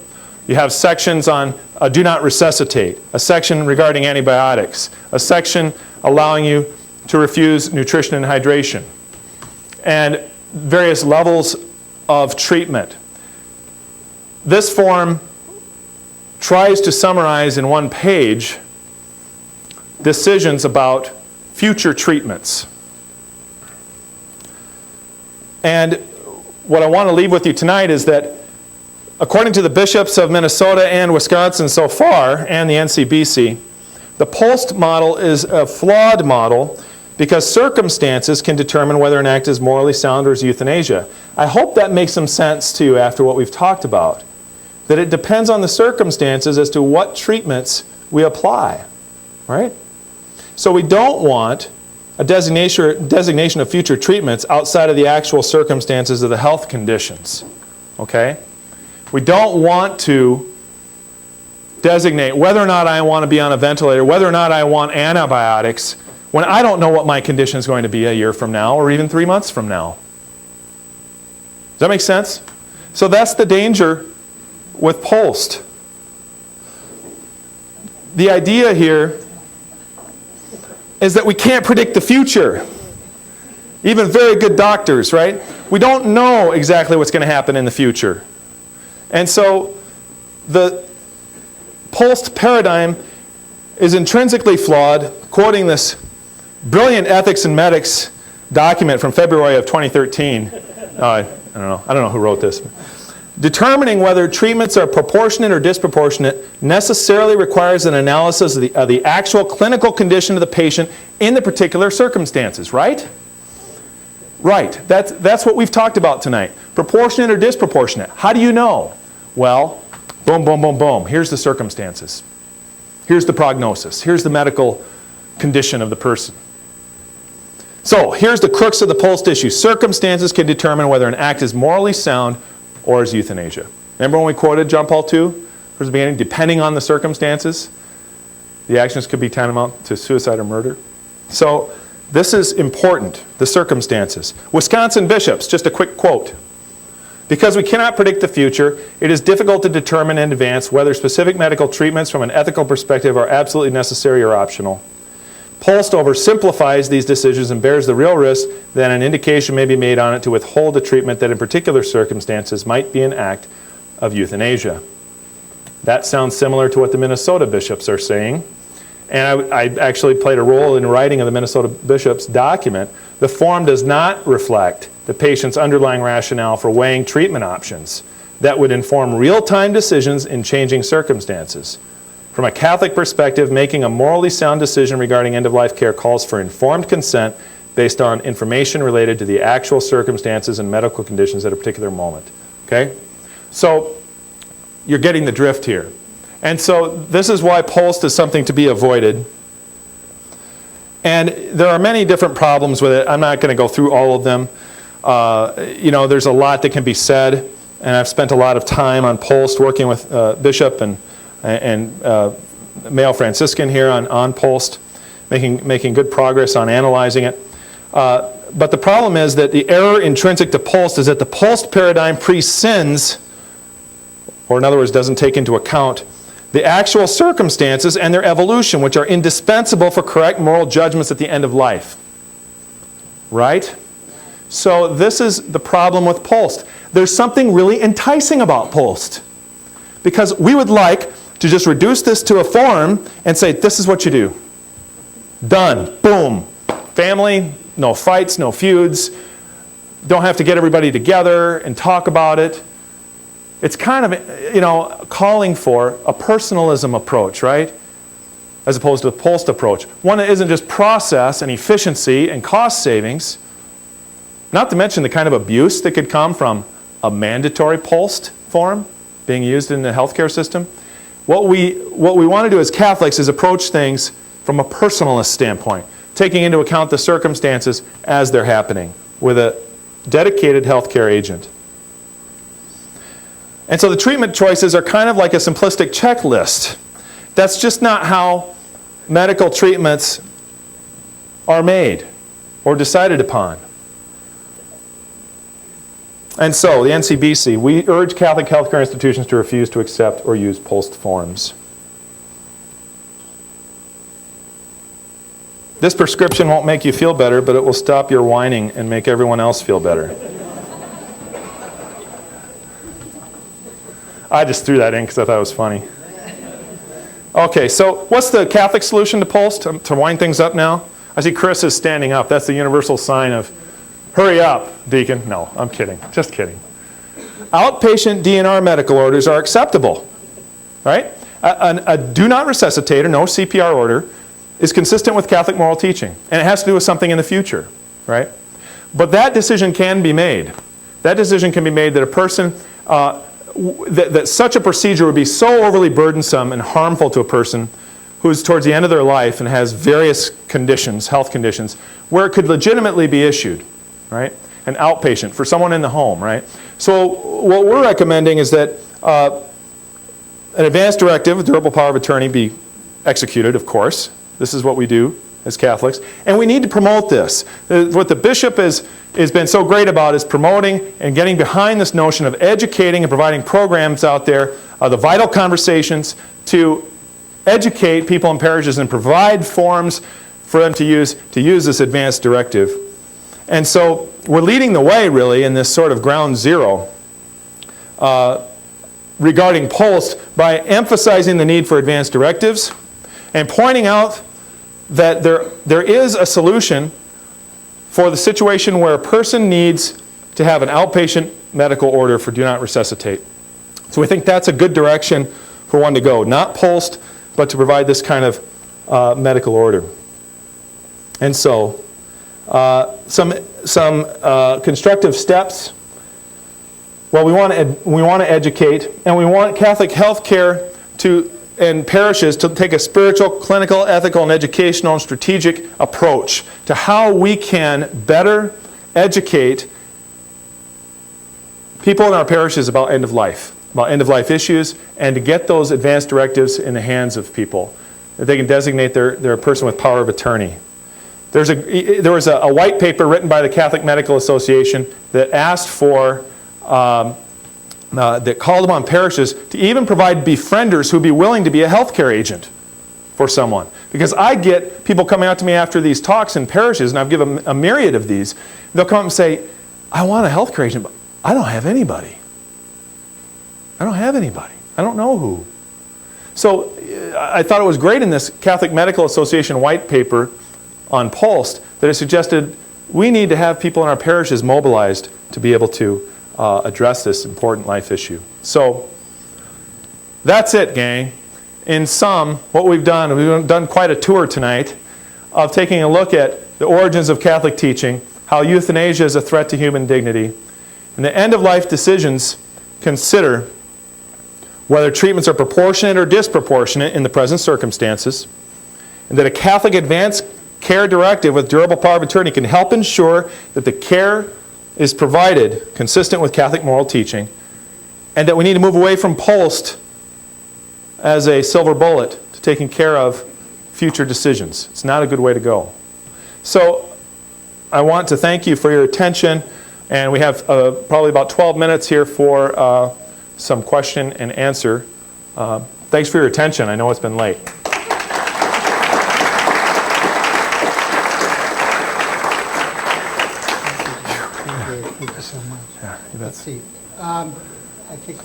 you have sections on do not resuscitate, a section regarding antibiotics, a section allowing you to refuse nutrition and hydration, and various levels of treatment. This form tries to summarize in one page decisions about future treatments. And what I want to leave with you tonight is that according to the bishops of Minnesota and Wisconsin so far, and the NCBC, the POLST model is a flawed model because circumstances can determine whether an act is morally sound or is euthanasia. I hope that makes some sense to you after what we've talked about. That it depends on the circumstances as to what treatments we apply, right? So we don't want a designation of future treatments outside of the actual circumstances of the health conditions, okay? We don't want to designate whether or not I want to be on a ventilator, whether or not I want antibiotics, when I don't know what my condition is going to be a year from now or even 3 months from now. Does that make sense? So that's the danger with POLST. The idea here is that we can't predict the future. Even very good doctors, right? We don't know exactly what's going to happen in the future. And so the POLST paradigm is intrinsically flawed, quoting this brilliant Ethics and Medics document from February of 2013. I don't know who wrote this. Determining whether treatments are proportionate or disproportionate necessarily requires an analysis of the actual clinical condition of the patient in the particular circumstances, right? Right. That's what we've talked about tonight. Proportionate or disproportionate. How do you know? Well, boom, boom, boom, boom. Here's the circumstances. Here's the prognosis. Here's the medical condition of the person. So here's the crux of the POLST issue. Circumstances can determine whether an act is morally sound or is euthanasia. Remember when we quoted John Paul II from the beginning? Depending on the circumstances, the actions could be tantamount to suicide or murder. So this is important, the circumstances. Wisconsin bishops, just a quick quote. Because we cannot predict the future, it is difficult to determine in advance whether specific medical treatments from an ethical perspective are absolutely necessary or optional. POLST oversimplifies these decisions and bears the real risk that an indication may be made on it to withhold a treatment that in particular circumstances might be an act of euthanasia. That sounds similar to what the Minnesota bishops are saying. And I actually played a role in writing of the Minnesota bishops' document. The form does not reflect the patient's underlying rationale for weighing treatment options that would inform real-time decisions in changing circumstances. From a Catholic perspective, making a morally sound decision regarding end-of-life care calls for informed consent based on information related to the actual circumstances and medical conditions at a particular moment. Okay? So you're getting the drift here. And so this is why POLST is something to be avoided. And there are many different problems with it. I'm not going to go through all of them. There's a lot that can be said. and I've spent a lot of time on Post working with Bishop and Mayo Franciscan here on Post, making good progress on analyzing it. But the problem is that the error intrinsic to Post is that the Post paradigm prescinds, or in other words, doesn't take into account the actual circumstances and their evolution, which are indispensable for correct moral judgments at the end of life. Right? So this is the problem with Post. There's something really enticing about Post, because we would like to just reduce this to a form and say, this is what you do. Done. Boom. Family, no fights, no feuds. Don't have to get everybody together and talk about it. It's kind of, calling for a personalism approach, right? As opposed to the Post approach. One that isn't just process and efficiency and cost savings, not to mention the kind of abuse that could come from a mandatory Post form being used in the healthcare system. What we want to do as Catholics is approach things from a personalist standpoint, taking into account the circumstances as they're happening with a dedicated healthcare agent. And so the treatment choices are kind of like a simplistic checklist. That's just not how medical treatments are made or decided upon. And so, the NCBC, we urge Catholic healthcare institutions to refuse to accept or use Post forms. This prescription won't make you feel better, but it will stop your whining and make everyone else feel better. I just threw that in because I thought it was funny. Okay, so what's the Catholic solution to Post? To wind things up now? I see Chris is standing up. That's the universal sign of, hurry up, deacon. No, I'm kidding. Just kidding. Outpatient DNR medical orders are acceptable, right? A do not resuscitate or no CPR order is consistent with Catholic moral teaching, and it has to do with something in the future, right? But that decision can be made. That decision can be made that a person, that such a procedure would be so overly burdensome and harmful to a person who's towards the end of their life and has various conditions, health conditions, where it could legitimately be issued, right? An outpatient for someone in the home, right? So what we're recommending is that an advance directive with durable power of attorney be executed, of course. This is what we do as Catholics. And we need to promote this. What the bishop has been so great about is promoting and getting behind this notion of educating and providing programs out there, the vital conversations to educate people in parishes and provide forms for them to use this advance directive. And so we're leading the way, really, in this sort of ground zero regarding Post by emphasizing the need for advance directives and pointing out that there is a solution for the situation where a person needs to have an outpatient medical order for do not resuscitate. So we think that's a good direction for one to go. Not Post, but to provide this kind of medical order. And so some constructive steps. Well, we want to educate, and we want Catholic healthcare and parishes to take a spiritual, clinical, ethical, and educational and strategic approach to how we can better educate people in our parishes about end of life issues, and to get those advance directives in the hands of people, that they can designate their person with power of attorney. There was a white paper written by the Catholic Medical Association that asked for that called upon parishes to even provide befrienders who'd be willing to be a healthcare agent for someone. Because I get people coming out to me after these talks in parishes, and I've given a myriad of these. They'll come up and say, I want a healthcare agent, but I don't have anybody. I don't know who. So I thought it was great in this Catholic Medical Association white paper on Post that it suggested we need to have people in our parishes mobilized to be able to address this important life issue. So that's it, gang. In sum, what we've done quite a tour tonight of taking a look at the origins of Catholic teaching, how euthanasia is a threat to human dignity, and the end-of-life decisions consider whether treatments are proportionate or disproportionate in the present circumstances, and that a Catholic advance care directive with durable power of attorney can help ensure that the care is provided consistent with Catholic moral teaching, and that we need to move away from post as a silver bullet to taking care of future decisions. It's not a good way to go. So I want to thank you for your attention, and we have probably about 12 minutes here for some question and answer. Thanks for your attention. I know it's been late. Thank you so much. Yeah, you bet. Let's see. I think